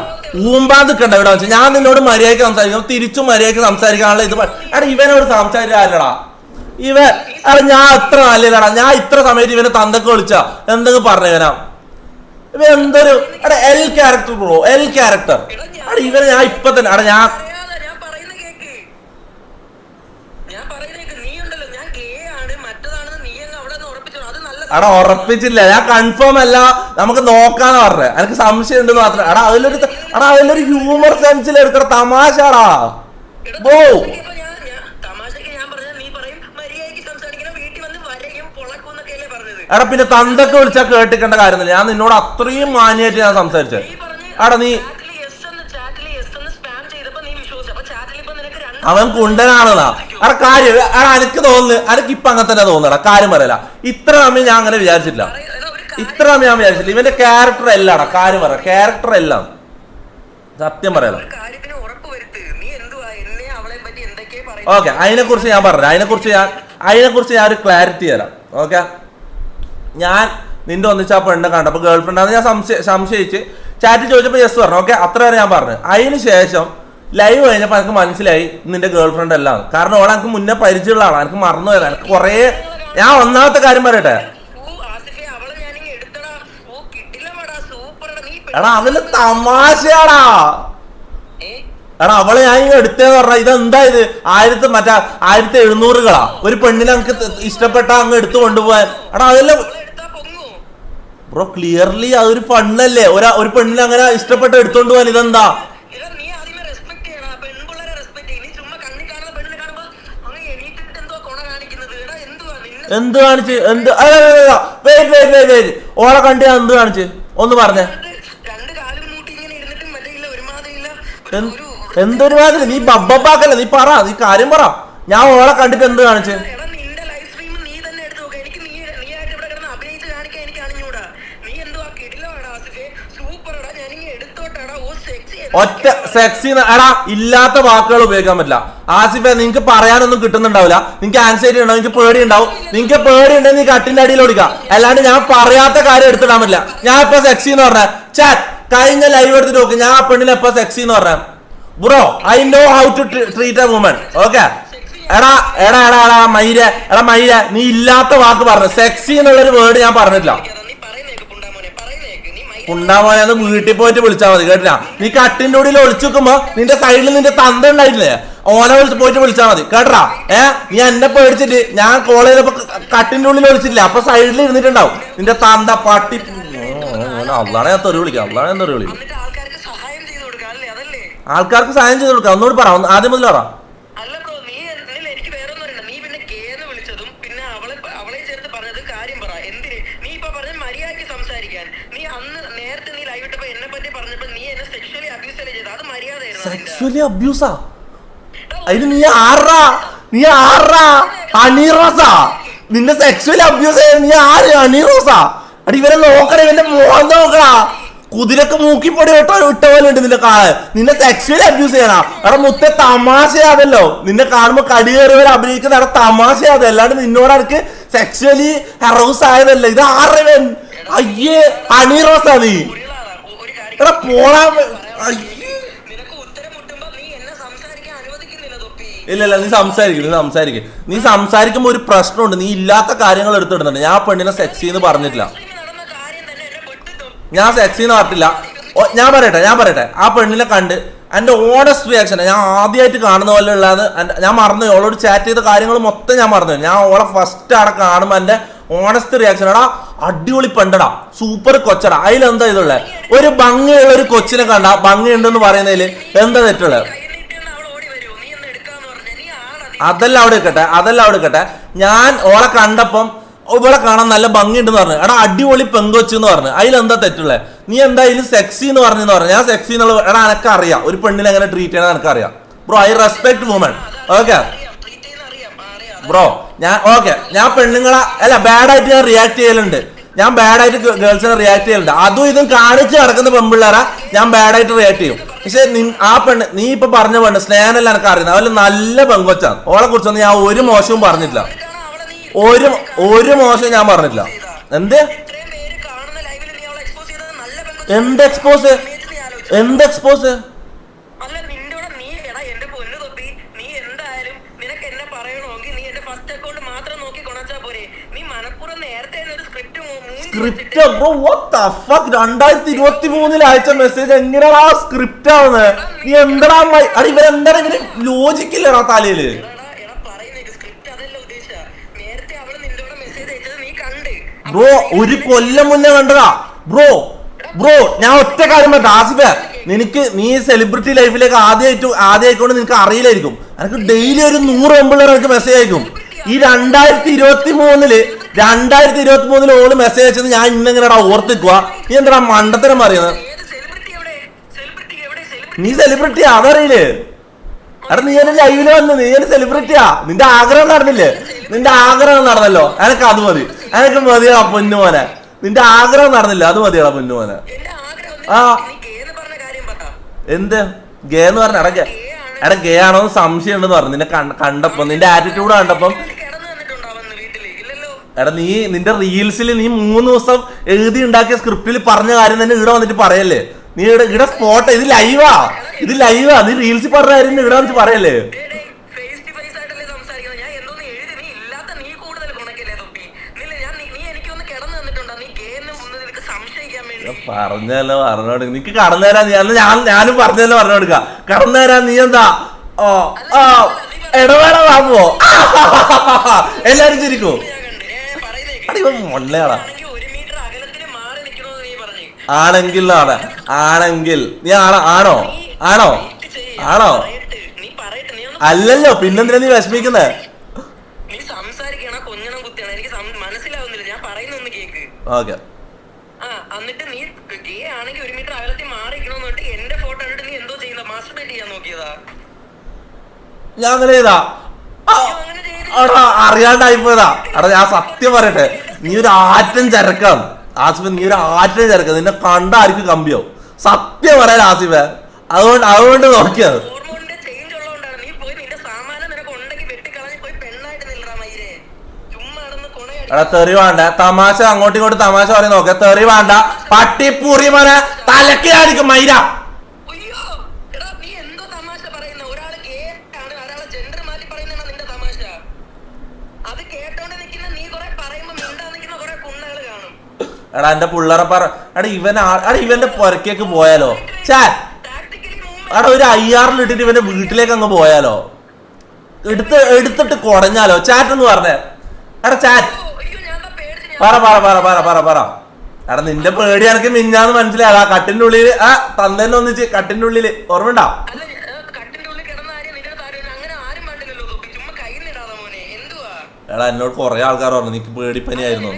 ഊമ്പാൻ നിൽക്കണ്ട ഇവിടെ വെച്ചാൽ. ഞാൻ നിന്നോട് മര്യാദക്ക് സംസാരിക്കണം, തിരിച്ചും മര്യാദക്ക് സംസാരിക്കാനുള്ള ഇത്. എടാ ഇവനോട് സംസാരിക്കാല്ലടാ എടാ ഞാൻ അത്ര നല്ലതാടാ. ഞാൻ ഇത്ര സമയത്ത് ഇവനെ തന്തൊക്കെ വിളിച്ചാ എന്തെങ്കിലും പറഞ്ഞു ഇവനാ. ഇവ എന്തൊരു എടാ L character bro, L character. എടാ ഇവനെ ഞാൻ ഇപ്പൊ തന്നെ എടാ ഞാൻ എടാ ഉറപ്പിച്ചില്ല, ഞാൻ കൺഫേം അല്ല, നമുക്ക് നോക്കാന്ന് പറഞ്ഞത്. എനിക്ക് സംശയം ഉണ്ടെന്ന് മാത്രം. എടാ അതിലൊരു ഹ്യൂമർ സെൻസിൽ എടുക്കണ തമാശടാ ബോ. എടാ പിന്നെ തന്തൊക്കെ വിളിച്ചാൽ കേട്ടിക്കേണ്ട കാര്യമില്ല. ഞാൻ നിന്നോട് അത്രയും മാന്യമായിട്ട് ഞാൻ സംസാരിച്ചത്. എടാ നീ അവൻ കുണ്ടനാണെന്നാ എടാ കാര്യം. എടാ എനിക്ക് തോന്നുന്നു, എനിക്ക് ഇപ്പൊ അങ്ങനെ തന്നെ തോന്നുന്നടാ. കാര്യം പറയല, ഇത്ര സമയം ഞാൻ അങ്ങനെ വിചാരിച്ചില്ല. ഇവന്റെ ക്യാരക്ടർ അല്ലാടാ. കാര്യം പറയാം, ക്യാരക്ടർ എല്ലാം സത്യം പറയല. ഓക്കെ അതിനെക്കുറിച്ച് ഞാൻ പറഞ്ഞു. അതിനെക്കുറിച്ച് ഞാൻ ഒരു ക്ലാരിറ്റി തരാം. ഓക്കെ ഞാൻ നിന്റെ ഒന്നിച്ച് ആ പെണ്ണെ കണ്ടപ്പോ ഗേൾ ഫ്രണ്ട് ആണെന്ന് ഞാൻ സംശയിച്ച് ചാറ്റ് ചോദിച്ചപ്പോ യെസ് പറഞ്ഞു. ഓക്കെ അത്ര വരെ ഞാൻ പറഞ്ഞു. അതിന് ശേഷം ലൈവ് കഴിഞ്ഞപ്പോ എനിക്ക് മനസ്സിലായി നിന്റെ ഗേൾ ഫ്രണ്ട് അല്ല. കാരണം ഓളെ എനിക്ക് മുന്നേ പരിചയമുള്ള ആളാണ്. എനിക്ക് മറന്നു പോയതാണ്. എനിക്ക് കൊറേ ഞാൻ ഒന്നാമത്തെ കാര്യം പറയട്ടെ. എടാ അവന് തമാശയാടാ. എടാ അവളെ ഞാൻ ഇങ്ങനെ എടുത്തേന്ന് പറഞ്ഞ ഇതെന്താ ഇത് 1700 ഒരു പെണ്ണിനെ നമുക്ക് ഇഷ്ടപ്പെട്ട അങ്ങ് എടുത്തു കൊണ്ടുപോകാൻ. എടാ അതെല്ലാം ബ്രോ ക്ലിയർലി അതൊരു ഫണ്ണല്ലേ. ഒരു പെണ്ണിനെ അങ്ങനെ ഇഷ്ടപ്പെട്ട എടുത്തോണ്ട് പോകാൻ. ഇതെന്താ എന്ത് കാണിച്ച് എന്ത് ഓളെ കണ്ട് ഞാൻ എന്ത് കാണിച്ച് ഒന്ന് പറഞ്ഞേ. എന്തൊരു മാതിരി നീ ബബ്ബാക്കല്ല, നീ പറ, നീ കാര്യം പറ. ഞാൻ ഓളെ കണ്ടിട്ട് എന്ത് കാണിച്ച്? ഒറ്റ സെക്സി എടാ ഇല്ലാത്ത വാക്കുകൾ ഉപയോഗിക്കാൻ പറ്റില്ല ആസിഫെ. നിങ്ങക്ക് പറയാനൊന്നും കിട്ടുന്നുണ്ടാവില്ല. നിങ്ങക്ക് ആൻസൈറ്റി ഉണ്ടാവും, നിങ്ങക്ക് പേടി ഉണ്ടാവും. നിങ്ങക്ക് പേടി ഉണ്ടെങ്കിൽ നീ കട്ടിന്റെ അടിയിൽ ഓടിക്കാം. അല്ലാണ്ട് ഞാൻ പറയാത്ത കാര്യം എടുത്തിടാൻ പറ്റില്ല. ഞാൻ ഇപ്പൊ സെക്സി എന്ന് പറഞ്ഞ ചാറ്റ് കഴിഞ്ഞ ലൈവ് എടുത്തിട്ട് നോക്ക്. ഞാൻ ആ പെണ്ണിനെ എപ്പോ സെക്സി എന്ന് പറഞ്ഞ bro I know how to treat a woman. Okay എടാ മൈര നീ ഇല്ലാത്ത വാക്ക് പറഞ്ഞു. സെക്സി എന്നുള്ളൊരു വേർഡ് ഞാൻ പറഞ്ഞിട്ടില്ല. ഉണ്ടാവാനെ വീട്ടിൽ പോയിട്ട് വിളിച്ചാൽ മതി, കേട്ടില്ല? നീ കട്ടിന്റെ ഉള്ളിൽ ഒളിച്ചു വെക്കുമ്പോ നിന്റെ സൈഡിൽ നിന്റെ തന്ത ഉണ്ടായിട്ടില്ലേ, ഓനെ പോയിട്ട് വിളിച്ചാൽ മതി, കേട്ടറാ. നീ എന്നെ പേടിച്ചിട്ട് ഞാൻ കോൾ ചെയ്തപ്പോ കട്ടിന്റെ ഉള്ളിൽ ഒളിച്ചിട്ടില്ല. അപ്പൊ സൈഡിൽ ഇരുന്നിട്ടുണ്ടാവും നിന്റെ തന്ത പട്ടി. അള്ളാണെ ഞാൻ തെറി വിളിക്കാം. ആൾക്കാർക്ക് സഹായം ചെയ്ത് കൊടുക്കാം. ഒന്നുകൂടി പറ, ആദ്യം മുതൽ പറ. സെക്സ്വലി അബ്യൂസാ? അതിന് നീ ആറാ അണീറോസാ? നിന്നെ സെക്സ്വലി അബ്യൂസ് ചെയ്യാൻ നീ ആര്? അണീറോസാ? അടി ഇവരെ നോക്കണേ, ഇവന്റെ മോഹം നോക്കടാ. കുതിരക്ക് മൂക്കിപ്പൊടി ഇട്ട പോലെ ഉണ്ട് നിന്റെ കാണാൻ. നിന്നെ സെക്സ്വലി അബ്യൂസ് ചെയ്യണ അവിടെ മുത്തേ തമാശയാതല്ലോ. നിന്നെ കാണുമ്പോ കടിയേറിയവർ അഭിനയിക്കുന്ന അവിടെ തമാശയാതെ, അല്ലാണ്ട് നിന്നോട് എനിക്ക് സെക്സ്വലി ഹറൗസ് ആയതല്ല. ഇത് ആറവൻ അയ്യേ അണീറോസാ നീ? എടാ പോളാ. ഇല്ല നീ സംസാരിക്കുമ്പോ ഒരു പ്രശ്നമുണ്ട്. നീ ഇല്ലാത്ത കാര്യങ്ങൾ എടുത്തിടുന്നുണ്ട്. ഞാൻ പെണ്ണിനെ സെക്സി എന്ന് പറഞ്ഞിട്ടില്ല. ഞാൻ സെക്സി എന്ന് പറഞ്ഞിട്ടില്ല. ഞാൻ പറയട്ടെ ആ പെണ്ണിനെ കണ്ട് എന്റെ ഓണസ്റ്റ് റിയാക്ഷൻ ഞാൻ ആദ്യമായിട്ട് കാണുന്ന പോലെ ഉള്ളത് ഞാൻ മറന്നു. ഓളോട് ചാറ്റ് ചെയ്ത കാര്യങ്ങൾ മൊത്തം ഞാൻ മറന്നു. ഞാൻ ഓളെ ഫസ്റ്റ് അവിടെ കാണുമ്പോ എന്റെ ഓണസ്റ്റ് റിയാക്ഷൻ എടാ അടിപൊളി പെണ്ടടാ, സൂപ്പർ കൊച്ചടാ, അതിലെന്താ ഇതുള്ളത്? ഒരു ഭംഗിയുള്ള ഒരു കൊച്ചിനെ കണ്ട ഭംഗിയുണ്ടെന്ന് പറയുന്നതിൽ എന്താ തെറ്റുള്ളത്? അതെല്ലാം അവിടെ നിൽക്കട്ടെ. ഞാൻ ഓളെ കണ്ടപ്പം ഇവിടെ കാണാൻ നല്ല ഭംഗിയുണ്ടെന്ന് പറഞ്ഞു. എടാ അടിപൊളി പെങ്കൊച്ചു എന്ന് പറഞ്ഞു, അതിലെന്താ തെറ്റുള്ളത്? നീ എന്തായാലും സെക്സി എന്ന് പറഞ്ഞു. ഞാൻ സെക്സി എന്നുള്ള എടാ എനക്ക് അറിയാം ഒരു പെണ്ണിനെ എങ്ങനെ ട്രീറ്റ് ചെയ്യണം എനിക്കറിയാം bro. I respect woman. Okay bro, ഞാൻ പെണ്ണുങ്ങളെ അല്ല ബാഡായിട്ട് ഞാൻ റിയാക്ട് ചെയ്യലുണ്ട്. ഞാൻ ബാഡായിട്ട് ഗേൾസിനെ റിയാക്ട് ചെയ്യലുണ്ട്. അതും ഇതും കാണിച്ച് നടക്കുന്ന പെമ്പിള്ളേരാ ഞാൻ ബാഡായിട്ട് റിയാക്ട് ചെയ്യും. പക്ഷെ ആ പെണ്ണ് നീ ഇപ്പൊ പറഞ്ഞ പെണ്ണ് സ്നേഹനല്ല എനിക്ക് അറിയുന്നത്. അവര് നല്ല പെങ്കൊച്ചാണ്. ഓളെ കുറിച്ചൊന്നും ഞാൻ ഒരു മോശവും പറഞ്ഞിട്ടില്ല. ഒരു മോശം ഞാൻ പറഞ്ഞിട്ടില്ല. എന്ത് expose script bro what the fuck 2023 അയച്ച മെസ്സേജ് എങ്ങനെയാ സ്ക്രിപ്റ്റ് ആവുന്നത്? നീ എന്താ ഇവരെന്താണ് ഇവര് ലോജിക്കില്ലടാ തലയില്. ബ്രോ ഒരു കൊല്ലം മുന്നേ കണ്ടതാ ബ്രോ. ഞാൻ ഒറ്റ കാര്യം പറ്റാ ആസിഫെ, നീ സെലിബ്രിറ്റി ലൈഫിലേക്ക് ആദ്യമായിക്കൊണ്ട് നിനക്ക് അറിയില്ലായിരിക്കും. എനിക്ക് ഡെയിലി ഒരു 100 എമ്പിള്ളേർ എനിക്ക് മെസ്സേജ് അയക്കും. ഈ 2023 ഓള് മെസ്സേജ് അയച്ചത് ഞാൻ ഇന്നെങ്ങനെടാ ഓർത്തിക്കുക? നീ എന്താ മണ്ടത്തരം പറയുന്നത്? നീ സെലിബ്രിറ്റിയാ അതറിയില്ലേ? എടാ നീ എന്നെ ലൈവില് വന്നു, നീ എന്നെ സെലിബ്രിറ്റിയാ. നിന്റെ ആഗ്രഹം നടന്നില്ലേ? നിന്റെ ആഗ്രഹം നടന്നല്ലോ, എനക്ക് അത് മതി. എനക്ക് മതിയാ പൊന്നുമോനെ. നിന്റെ ആഗ്രഹം നടന്നില്ല, അത് മതിയാ പൊന്നുമോനെ. ആ എന്ത് ഗേ എന്ന് പറഞ്ഞ എടാ ഗേ ആണോന്ന് സംശയം ഉണ്ടെന്ന് പറഞ്ഞു. നിന്നെ കണ്ടപ്പം നിന്റെ ആറ്റിറ്റ്യൂഡ് കണ്ടപ്പം എടാ നീ നിന്റെ റീൽസിൽ നീ 3 ദിവസം എഴുതി ഉണ്ടാക്കിയ സ്ക്രിപ്റ്റിൽ പറഞ്ഞ കാര്യം തന്നെ ഇവിടെ വന്നിട്ട് പറയല്ലേ? നീ ഇവിടെ സ്പോട്ട് ഇത് ലൈവാ നീ റീൽസിൽ പറഞ്ഞ കാര്യം ഇവിടെ വന്നിട്ട് പറയല്ലേ? പറഞ്ഞോട് നിനക്ക് കടന്നു തരാൻ ഞാനും പറഞ്ഞല്ലോ പറഞ്ഞോടുക്ക കടന്നു തരാൻ. നീ എന്താ ഇടവേള വാങ്ങുവോ? എല്ലാരും ചിരിക്കോ? മൊള്ളയാടാ ആണെങ്കിൽ നീ ആണോ അല്ലല്ലോ പിന്നെന്തിനാ നീ വിഷമിക്കുന്നേ? ഓക്കെ എന്നിട്ട് നീ ഗേ ആണെങ്കിൽ 1 മീറ്റർ അകലത്തിൽ മാറിക്കണോന്നിട്ട് എന്റെ ഫോട്ടോ കണ്ടിട്ട് നീ എന്തോ ചെയ്യുന്ന മാസ്റ്റർബേറ്റ് ചെയ്യാൻ നോക്കിയതാ? ഞാൻ അങ്ങനെ ചെയ്താ അറിയാണ്ടായിപ്പോയതാ. എടാ ഞാൻ സത്യം പറയട്ടെ, നീ ഒരു ആറ്റം ചരക്കാണ് ആസിഫ്. നീ ഒരു ആറ്റം ചരക്ക. നിന്നെ കണ്ട ആർക്ക് കമ്പിയോ? സത്യം പറയാൻ ആസിഫെ. അതുകൊണ്ട് നോക്കിയത് എടാ തെറി വേണ്ട. തമാശ അങ്ങോട്ടും ഇങ്ങോട്ടും തമാശ പറയും നോക്ക. തെറി വേണ്ട. പട്ടിപ്പൂറി മോനെ തലക്ക് ആയിരിക്കും മൈര. എടാ എന്റെ പിള്ളേരെ എടാ ഇവന്റെ പുരക്കേക്ക് പോയാലോ? എടാ ഒരു IR ഇട്ടിട്ട് ഇവന്റെ വീട്ടിലേക്ക് അങ്ങ് പോയാലോ? എടുത്തിട്ട് കുടഞ്ഞാലോ? ചാറ്റ് എന്ന് പറഞ്ഞേ. എടാ ചാറ്റ് പറ. എടാ നിന്റെ പേടി എനിക്ക് മിഞ്ഞാന്ന് മനസ്സിലായതാ. കട്ടിന്റെ ഉള്ളില് തന്നേന്നെ ഒന്നിച്ച് കട്ടിന്റെ ഉള്ളില് ഓർമ്മണ്ടാ? എടാ എന്നോട് കുറെ ആൾക്കാർ പറഞ്ഞു നീക്ക് പേടിപ്പനിയായിരുന്നു.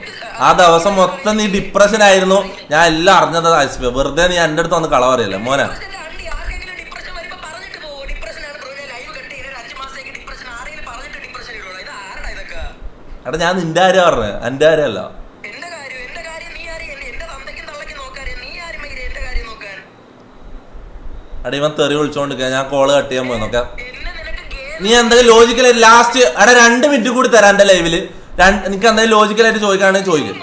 ആ ദിവസം മൊത്തം നീ ഡിപ്രഷൻ ആയിരുന്നു. ഞാൻ എല്ലാം അറിഞ്ഞത് ആസിഫ. വെറുതെ നീ എന്റെ അടുത്ത് വന്ന് കള പറയല്ലേ മോനെ. എടാ ഞാൻ നിന്റെ കാര്യം പറഞ്ഞത് എന്റെ കാര്യമല്ല. എടാ ഇവൻ തെറി വിളിച്ചോണ്ടിരിക്ക. ഞാൻ കോള് കട്ട് ചെയ്യാൻ പോയി നോക്കാം. നീ എന്തെങ്കിലും ലോജിക്കലായിട്ട് ലാസ്റ്റ് എടാ 2 മിനിറ്റ് കൂടി തരാം എന്റെ ലൈവില്. എനിക്ക് എന്തെങ്കിലും ലോജിക്കലായിട്ട് ചോദിക്കുകയാണെങ്കിൽ ചോദിക്കും.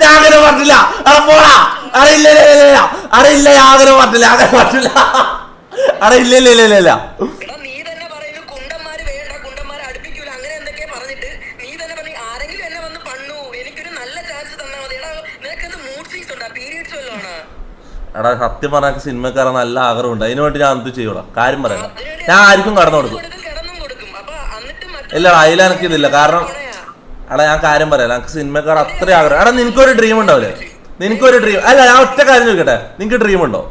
ഞാൻ അങ്ങനെ പറഞ്ഞില്ല. പോടാ. അറിയില്ല അറിയില്ല ഞാൻ അങ്ങനെ പറഞ്ഞില്ല അങ്ങനെ പറഞ്ഞില്ല. അറിയില്ല നീ തന്നെ പറയുന്നു കുണ്ടന്മാര് വേണ്ട, കുണ്ടന്മാരെ അടുപ്പിക്കൂല, അങ്ങനെ എന്തൊക്കെയാ പറഞ്ഞിട്ട് നീ തന്നെ പറഞ്ഞു ആരെങ്കിലും എന്നെ വന്ന് പണ്ണു, എനിക്കൊരു നല്ല ചാൻസ് തന്നാ മതി. എടാ നിനക്കെന്ത് മൂഡ് സ്വിങ്സ് ഉണ്ടാ, പീരിയഡ്സ് വല്ലതാണ്? എടാ സത്യം പറഞ്ഞ സിനിമക്കാരൻ നല്ല ആഗ്രഹമുണ്ട്, അതിനു വേണ്ടി ഞാൻ എന്ത് ചെയ്യൂടാ? കാര്യം പറയാം, ഞാൻ ആർക്കും കടന്നു കൊടുക്കും. ഇല്ല അതിലെനിക്ക് ഇതില്ല. കാരണം എടാ ഞാൻ കാര്യം പറയാം, എനിക്ക് സിനിമക്കാർ അത്ര ആഗ്രഹം. എടാ നിനക്കൊരു ഡ്രീം ഉണ്ടാവില്ലേ? നിനക്കൊരു ഡ്രീം അല്ല, ഞാൻ ഒറ്റ കാര്യം ചോദിക്കട്ടെ, നിനക്ക് ഡ്രീം ഉണ്ടോ?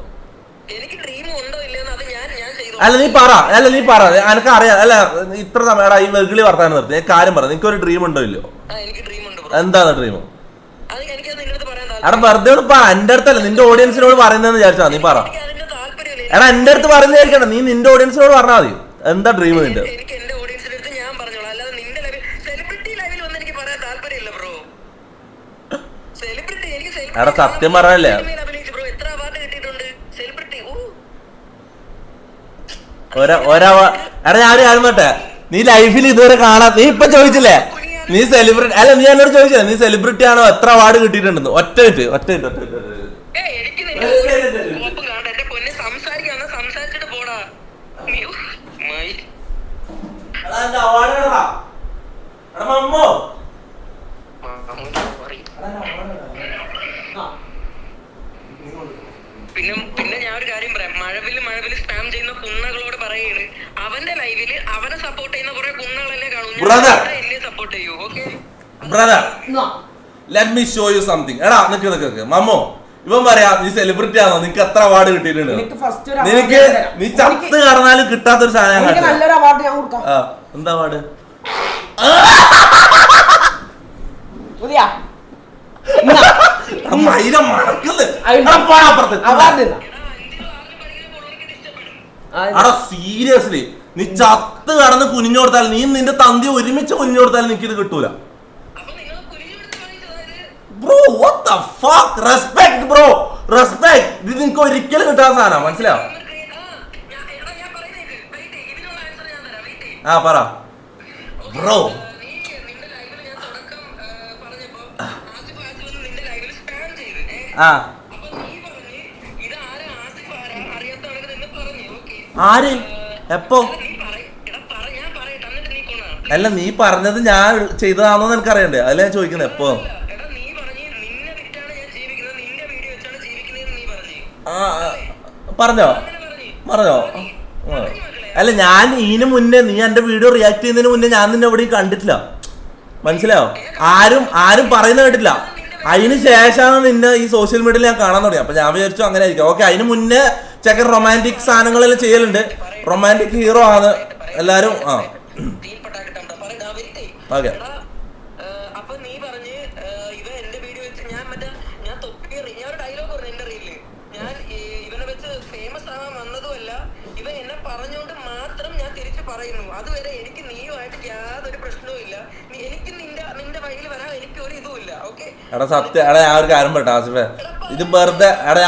അല്ല നീ പറ എനക്ക് അറിയാം. അല്ല ഇത്ര സമയം എടാ ഈ വെകിളി വർത്താനം നിർത്തി, ഞാൻ കാര്യം പറ, നിനക്കൊരു ഡ്രീം ഉണ്ടോ ഇല്ലയോ? എന്താണ് ഡ്രീം? എടാ വെറുതെ എന്റെ അടുത്തല്ല, നിന്റെ ഓഡിയൻസിനോട് പറയുന്നതെന്ന് വിചാരിച്ചാ നീ പറ. എടാ എന്റെ അടുത്ത് പറയുന്നതായിരിക്കണം, നീ നിന്റെ ഓഡിയൻസിനോട് പറഞ്ഞാൽ മതി. എന്താ ഡ്രീം നിന്റെ? എടാ സത്യം പറഞ്ഞല്ലേ, എടാ ഞാനൊരു കാര്യം പറ്റേ, നീ ലൈഫിൽ ഇതുവരെ കാണാ, നീ ഇപ്പൊ ചോദിച്ചില്ലേ നീ സെലിബ്രിറ്റി അല്ല, നീ എന്നോട് ചോദിച്ചില്ലേ നീ സെലിബ്രിറ്റി ആണോ, എത്ര അവാർഡ് കിട്ടിയിട്ടുണ്ടെന്ന്? ഒറ്റ മിനിറ്റ് പിന്നെ ഞാൻ ഒരു കാര്യം പറയാം, മഴവില് സ്പാം ചെയ്യുന്ന കുന്നകളോട് പറയാണ്, അവന്റെ ലൈവില് അവനെ സപ്പോർട്ട് ചെയ്യുന്ന കുറെ കുന്നകളല്ലേ കാണൂ, സപ്പോർട്ട് ചെയ്യൂ. Okay let me show you something. എടാ നിക്ക് മമ്മോ, ഇവൻ പറയാ നീ സെലിബ്രിറ്റി ആണോ, നിനക്ക് എത്ര അവാർഡ് കിട്ടിയിട്ടുണ്ട്? നിനക്ക് നീ ചത്ത് കടന്നാലും കിട്ടാത്തൊരു സാധനം. എന്താ അവാർഡ്? സീരിയസ്ലി നീ ചത്ത് കടന്ന് കുനിഞ്ഞു കൊടുത്താൽ, നീ നിന്റെ തന്തി ഒരുമിച്ച് കുനിഞ്ഞു കൊടുത്താൽ നിനക്കിത് കിട്ടൂല. Bro what the fuck, respect bro, respect. ഇത് നിനക്ക് ഒരിക്കലും കിട്ടാത്ത സാധനം, മനസ്സിലായോ? പറ ബ്രോ. ആര് എപ്പോ? അല്ല നീ പറഞ്ഞത് ഞാൻ ചെയ്തതാണോ എന്ന് എനിക്കറിയണ്ടേ, അതല്ല ഞാൻ ചോദിക്കുന്നത് എപ്പോ? പറഞ്ഞോ അല്ല ഞാൻ ഇതിന് മുന്നേ, നീ എന്റെ വീഡിയോ റിയാക്ട് ചെയ്യുന്നതിന് മുന്നേ ഞാൻ നിന്നെ എവിടെയും കണ്ടിട്ടില്ല, മനസ്സിലായോ? ആരും പറയുന്ന കേട്ടില്ല. അതിന് ശേഷമാണ് നിന്നെ ഈ സോഷ്യൽ മീഡിയയിൽ ഞാൻ കാണാൻ തുടങ്ങി. അപ്പൊ ഞാൻ വിചാരിച്ചു അങ്ങനെ ആയിരിക്കും. ഓക്കെ, അതിന് മുന്നേ ചെക്കൻ റൊമാൻറ്റിക് സാധനങ്ങളെല്ലാം ചെയ്യലുണ്ട്, റൊമാൻറ്റിക് ഹീറോ ആണ് എല്ലാരും. ഓക്കെ അപ്പൊ നീ പറഞ്ഞ് ഇവ എന്റെ വീഡിയോ വെച്ച് ഞാൻ ഒരു ഡയലോഗ് പറഞ്ഞു എന്റെ റീലില്, ഞാൻ ഇവനെ വെച്ച് ഫേമസ് ആവാൻ വന്നതുമല്ല, ഇവ എന്നെ പറഞ്ഞുകൊണ്ട് മാത്രം ഞാൻ തിരിച്ചു പറയുന്നു. അതുവരെ എനിക്ക് നീയുമായിട്ട് യാതൊരു പ്രശ്നവും ഇല്ല, എനിക്ക് നിന്റെ വഴിയിൽ വരാൻ എനിക്ക് ഒരു ഇതും ഇല്ല. ഓക്കെ എടാ സത്യം, എടാ ഞാൻ ഒരു കാര്യം പറയട്ടെ ആസിഫേ, ഇത് വെറുതെ എടാ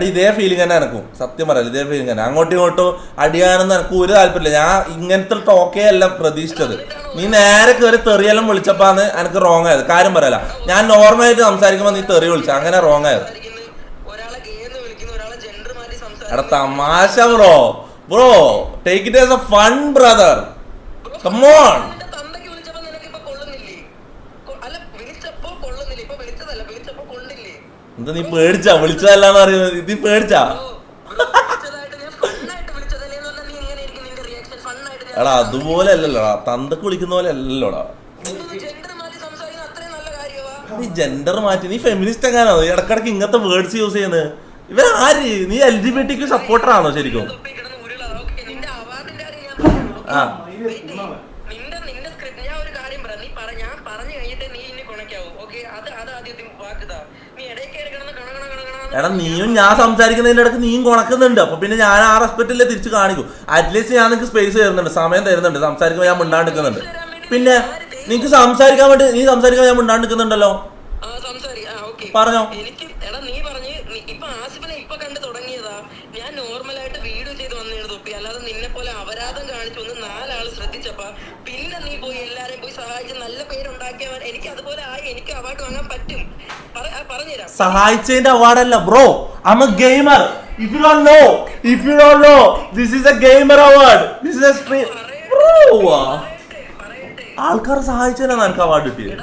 ഇതേ ഫീലിംഗ് തന്നെ എനക്കും, സത്യം പറയല്ല ഇതേ ഫീലിംഗ് തന്നെ. അങ്ങോട്ടും ഇങ്ങോട്ടും അടിയാനൊന്നും എനക്ക് ഒരു താല്പര്യമില്ല. ഞാൻ ഇങ്ങനത്തെ ടോക്കേ അല്ല പ്രതീക്ഷിച്ചത്. നീ നേരെ കയറി തെറിയെല്ലാം വിളിച്ചപ്പാന്ന് എനിക്ക് റോങ് ആയത്. കാര്യം പറയല, ഞാൻ നോർമലായിട്ട് സംസാരിക്കുമ്പോ നീ തെറി വിളിച്ച, അങ്ങനെ റോങ് ആയത്. എടാ തമാശ bro take it as a fun brother, come on. എന്താ നീ പേടിച്ചാ? വിളിച്ചതല്ലാന്ന് അറിയുന്നത്, നീ പേടിച്ചാ? എടാ അതുപോലെ അല്ലല്ലോടാ, തന്തക്ക് വിളിക്കുന്ന പോലെ അല്ലല്ലോടാ. നീ ജെൻഡർ മാറ്റി, നീ ഫെമിനിസ്റ്റ് എങ്ങാനോ ഇടക്കിടക്ക് ഇങ്ങനത്തെ വേർഡ്സ് യൂസ് ചെയ്യുന്നത്? ഇവരാര്? നീ LGBT സപ്പോർട്ടർ ആണോ ശരിക്കും? എടാ നീയും ഞാൻ സംസാരിക്കുന്നതിന്റെ ഇടയ്ക്ക് നീയും കൊണക്കുന്നുണ്ട്, അപ്പൊ പിന്നെ ഞാൻ ആ റെസ്പെക്റ്റില്ലേ തിരിച്ച് കാണിക്കും. അറ്റ്ലീസ്റ്റ് ഞാൻ നിനക്ക് സ്പേസ് തരുന്നുണ്ട്, സമയം തരുന്നുണ്ട്, സംസാരിക്കുമ്പോൾ ഞാൻ മിണ്ടാണ്ടിരിക്കുന്നുണ്ട്. പിന്നെ നിനക്ക് സംസാരിക്കാൻ വേണ്ടി നീ സംസാരിക്കാൻ ഞാൻ മിണ്ടാണ്ടിരിക്കുന്നുണ്ടല്ലോ, പറഞ്ഞോ. വീഡിയോ ചെയ്ത് വന്നേണ് തൊപ്പി. അല്ലാതെ നിന്നെ പോലെ അപരാധം കാണിച്ചു ഒന്ന് 4 ആള് ശ്രദ്ധിച്ചപ്പ പിന്നെ നീ പോയി എല്ലാരെയും പോയി സഹായിച്ച് നല്ല പേരുണ്ടാക്കിയവൻ. എനിക്ക് അതുപോലെ ആയി, എനിക്ക് അവാർഡ് വാങ്ങാൻ പറ്റും. പറഞ്ഞുതരാം. സഹായിച്ചതിന്റെ അവാർഡല്ല bro, I am a gamer. If you don't know, this is a gamer award. This is a stream. Bro, ആൾക്കാരെ സഹായിച്ചതിനാണ് എനിക്ക് അവാർഡ് കിട്ടിയത്.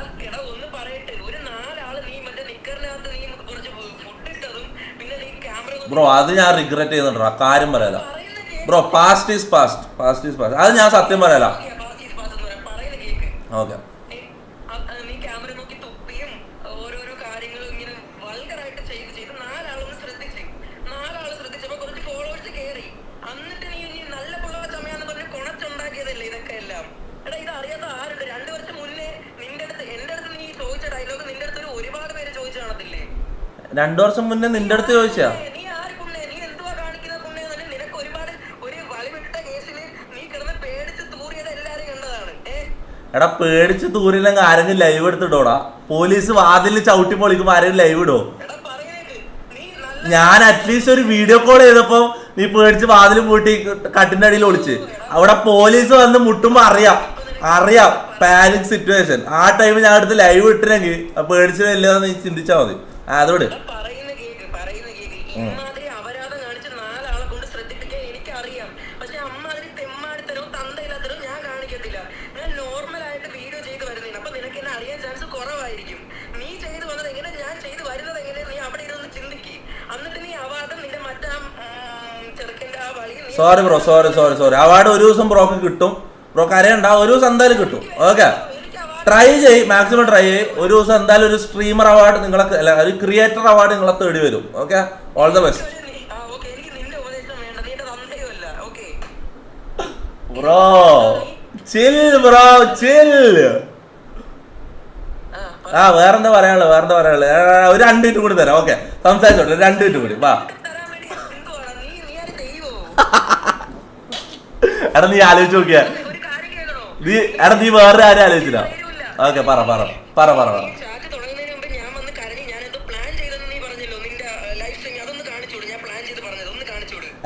ബ്രോ അത് ഞാൻ റിഗ്രറ്റ് ചെയ്യുന്നുണ്ടോ, കാര്യം പറയാല ബ്രോ. Past is past. അത് ഞാൻ സത്യം പറയാല. ഓക്കെ രണ്ടു വർഷം മുന്നേ നിന്റെ അടുത്ത് ചോദിച്ചാ? എടാ പേടിച്ച് തൂരില്ലെങ്കിൽ ആരെങ്കിലും ലൈവ് എടുത്തിട്ടോടാ? പോലീസ് വാതിലിൽ ചവിട്ടി പൊളിക്കുമ്പോ ആരെങ്കിലും ലൈവ് ഇടോ? ഞാൻ അറ്റ്ലീസ്റ്റ് ഒരു വീഡിയോ കോൾ ചെയ്തപ്പോ നീ പേടിച്ച് വാതിൽ പൂട്ടി കട്ടിന്റെ അടിയിൽ ഒളിച്ച്. അവിടെ പോലീസ് വന്ന് മുട്ടുമ്പോ അറിയാം പാനിക് സിറ്റുവേഷൻ. ആ ടൈമിൽ ഞാൻ അടുത്ത് ലൈവ് ഇട്ടില്ലെങ്കിൽ പേടിച്ചില്ല നീ ചിന്തിച്ചാ മതി. അതോട് സോറി ബ്രോ, സോറി. അവാർഡ് ഒരു ദിവസം ബ്രോക്ക് കിട്ടും. ബ്രോ കരയണ്ട, ഒരു ദിവസം എന്തായാലും കിട്ടും. ഓക്കെ, ട്രൈ ചെയ്യ്, മാക്സിമം ട്രൈ ചെയ്യ്. ഒരു ദിവസം എന്തായാലും ഒരു സ്ട്രീമർ അവാർഡ് നിങ്ങളെ, അല്ല ഒരു ക്രിയേറ്റർ അവാർഡ് നിങ്ങളെ തേടി വരും. Okay, all the best bro. Chill. വേറെന്താ പറയാനുള്ളത്? ഒരു 2 മിനിറ്റ് കൂടി തരാം. ഓക്കെ, സംസാരിച്ചോട്ടെ, 2 മിനിറ്റ് കൂടി വാ. എടാ നീ ആലോചിച്ച് നോക്കിയാ, നീ വേറെ ആരും ആലോചിച്ചില്ല. ഓക്കെ, പറ.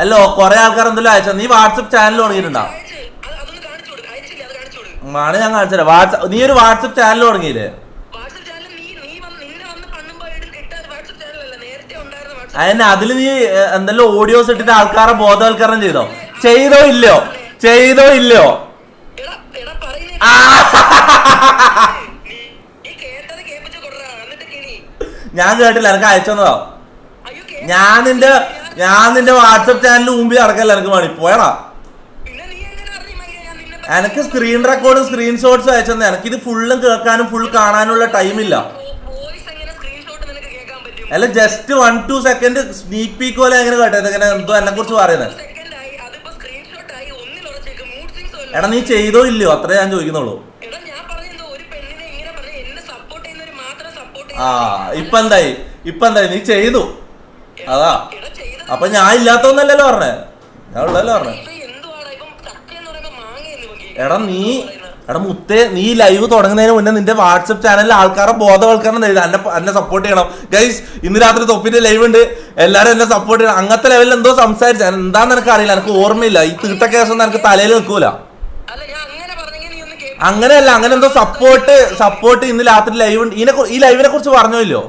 അല്ലോ കൊറേ ആൾക്കാർ എന്തെങ്കിലും അയച്ചാ? നീ വാട്സപ്പ് ചാനൽ തുടങ്ങിയിട്ടുണ്ടോ? ആണ്, ഞാൻ കാണിച്ചുതരാം. നീ ഒരു വാട്സപ്പ് ചാനൽ തുടങ്ങിയില്ലേ? അതിന് അതില് നീ എന്തെല്ലാം ഓഡിയോസ് ഇട്ടിട്ട് ആൾക്കാരെ ബോധവൽക്കരണം ചെയ്തോ ഇല്ലയോ? ഞാൻ കേട്ടില്ല, എനിക്ക് അയച്ചോ. ഞാൻ നിന്റെ വാട്സപ്പ് ചാനലിൽ മുമ്പിൽ നടക്കല്ല. എനിക്ക് വേണ്ടി പോയടാ. എനിക്ക് സ്ക്രീൻ റെക്കോർഡും സ്ക്രീൻഷോട്ട്സും അയച്ചെന്ന്. എനിക്കിത് ഫുള്ളും കേൾക്കാനും ഫുൾ കാണാനുള്ള ടൈമില്ല. അല്ല ജസ്റ്റ് 1-2 സെക്കൻഡ് സ്നീക്ക് പീക്ക് പോലെ എങ്ങനെ കേട്ടത്? എങ്ങനെ എന്തോ എന്നെ കുറിച്ച് പറയുന്നത്? എടാ നീ ചെയ്തോ ഇല്ലയോ? അത്രേ ഞാൻ ചോദിക്കുന്നുള്ളൂ. ഇപ്പൊ എന്തായി? നീ ചെയ്തു, അതാ. അപ്പൊ ഞാൻ ഇല്ലാത്തൊന്നല്ലല്ലോ പറഞ്ഞേ, ഞാൻ ഉള്ളല്ലോ പറഞ്ഞേ. എടാ മുത്തേ, നീ ലൈവ് തുടങ്ങുന്നതിന് മുന്നേ നിന്റെ വാട്സപ്പ് ചാനലിൽ ആൾക്കാരെ ബോധവൽക്കരണം ചെയ്ത് എന്നെ സപ്പോർട്ട് ചെയ്യണം. ഗൈസ്, ഇന്ന് രാത്രി തൊപ്പിന്റെ ലൈവ് ഉണ്ട്, എല്ലാരും എന്നെ സപ്പോർട്ട് ചെയ്യണം. അങ്ങനത്തെ ലെവലിൽ എന്തോ സംസാരിച്ച എന്താന്ന് എനിക്ക് അറിയില്ല, എനിക്ക് ഓർമ്മയില്ല. ഈ തീട്ട കേസൊന്നും എനിക്ക് തലയിൽ നിൽക്കൂല. അങ്ങനെയല്ല, അങ്ങനെ എന്തോ സപ്പോർട്ട് ഇന്ന് രാത്രി ലൈവ് ഉണ്ട്. ഈ ലൈവിനെ കുറിച്ച് പറഞ്ഞല്ലോ?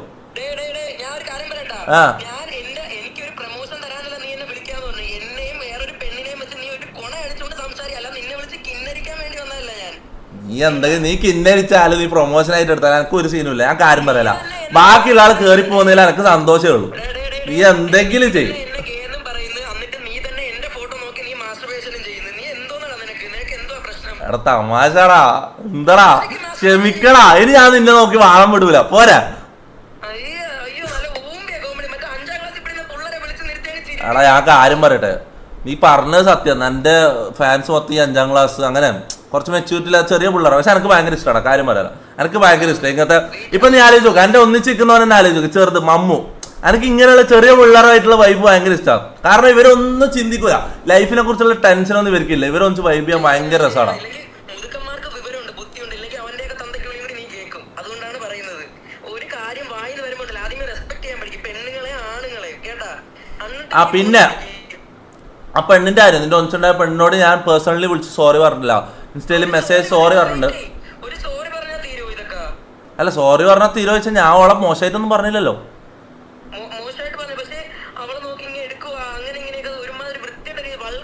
നീ കിന്നരിച്ചാലും നീ പ്രൊമോഷൻ ആയിട്ട് എടുത്താൽ എനിക്ക് ഒരു സീനുമില്ല. ഞാൻ കാര്യം പറയല, ബാക്കിയുള്ള ആൾ കേറി പോകുന്നതിൽ എനിക്ക് സന്തോഷമേ ഉള്ളൂ. നീ എന്തെങ്കിലും ചെയ്യും. എടാ തമാശടാ, എന്താടാ, ക്ഷമിക്കടാ. ഇനി ഞാൻ നിന്നെ നോക്കി വാഴം വിടൂല, പോരാ. എടാ ഞാൻ കാര്യം പറയട്ടെ, നീ പറഞ്ഞത് സത്യം. എന്റെ ഫാൻസ് മൊത്തം 5ാം ക്ലാസ് അങ്ങനെ കുറച്ച് മെച്യൂരിറ്റിയില്ല, ചെറിയ പിള്ളേരാണ്. പക്ഷെ എനിക്ക് ഭയങ്കര ഇഷ്ടമാണ്, കാര്യം പറയാം. എനിക്ക് ഭയങ്കര ഇഷ്ടം ഇങ്ങനത്തെ. ഇപ്പൊ നീ ആലോചിച്ച് നോക്കാം, എന്റെ ഒന്നിച്ചിരിക്കുന്നവൻ തന്നെ ആലോചിച്ച് നോക്ക്, ചെറുത് മമ്മു. എനിക്ക് ഇങ്ങനെയുള്ള ചെറിയ പിള്ളേരായിട്ടുള്ള വൈബ് ഭയങ്കര ഇഷ്ടമാണ്. കാരണം ഇവരൊന്നും ചിന്തിക്കൂല, ലൈഫിനെ കുറിച്ചുള്ള ടെൻഷനൊന്നും ഇവർക്കില്ല. ഇവരൊന്ന് വൈബ് ചെയ്യാൻ ഭയങ്കര രസമാണ്. ആ പെണ്ണിന്റെ കാര്യം നിന്റെ ഒന്നിച്ചുണ്ടായ പെണ്ണിനോട് ഞാൻ പേഴ്സണലി വിളിച്ച് സോറി പറഞ്ഞില്ല. ഇൻസ്റ്റയിൽ മെസ്സേജ് സോറി പറഞ്ഞിട്ടുണ്ട്. അല്ല സോറി പറഞ്ഞാൽ തീരെ വെച്ചാൽ ഞാൻ അവളെ മോശമായിട്ടൊന്നും പറഞ്ഞില്ലല്ലോ.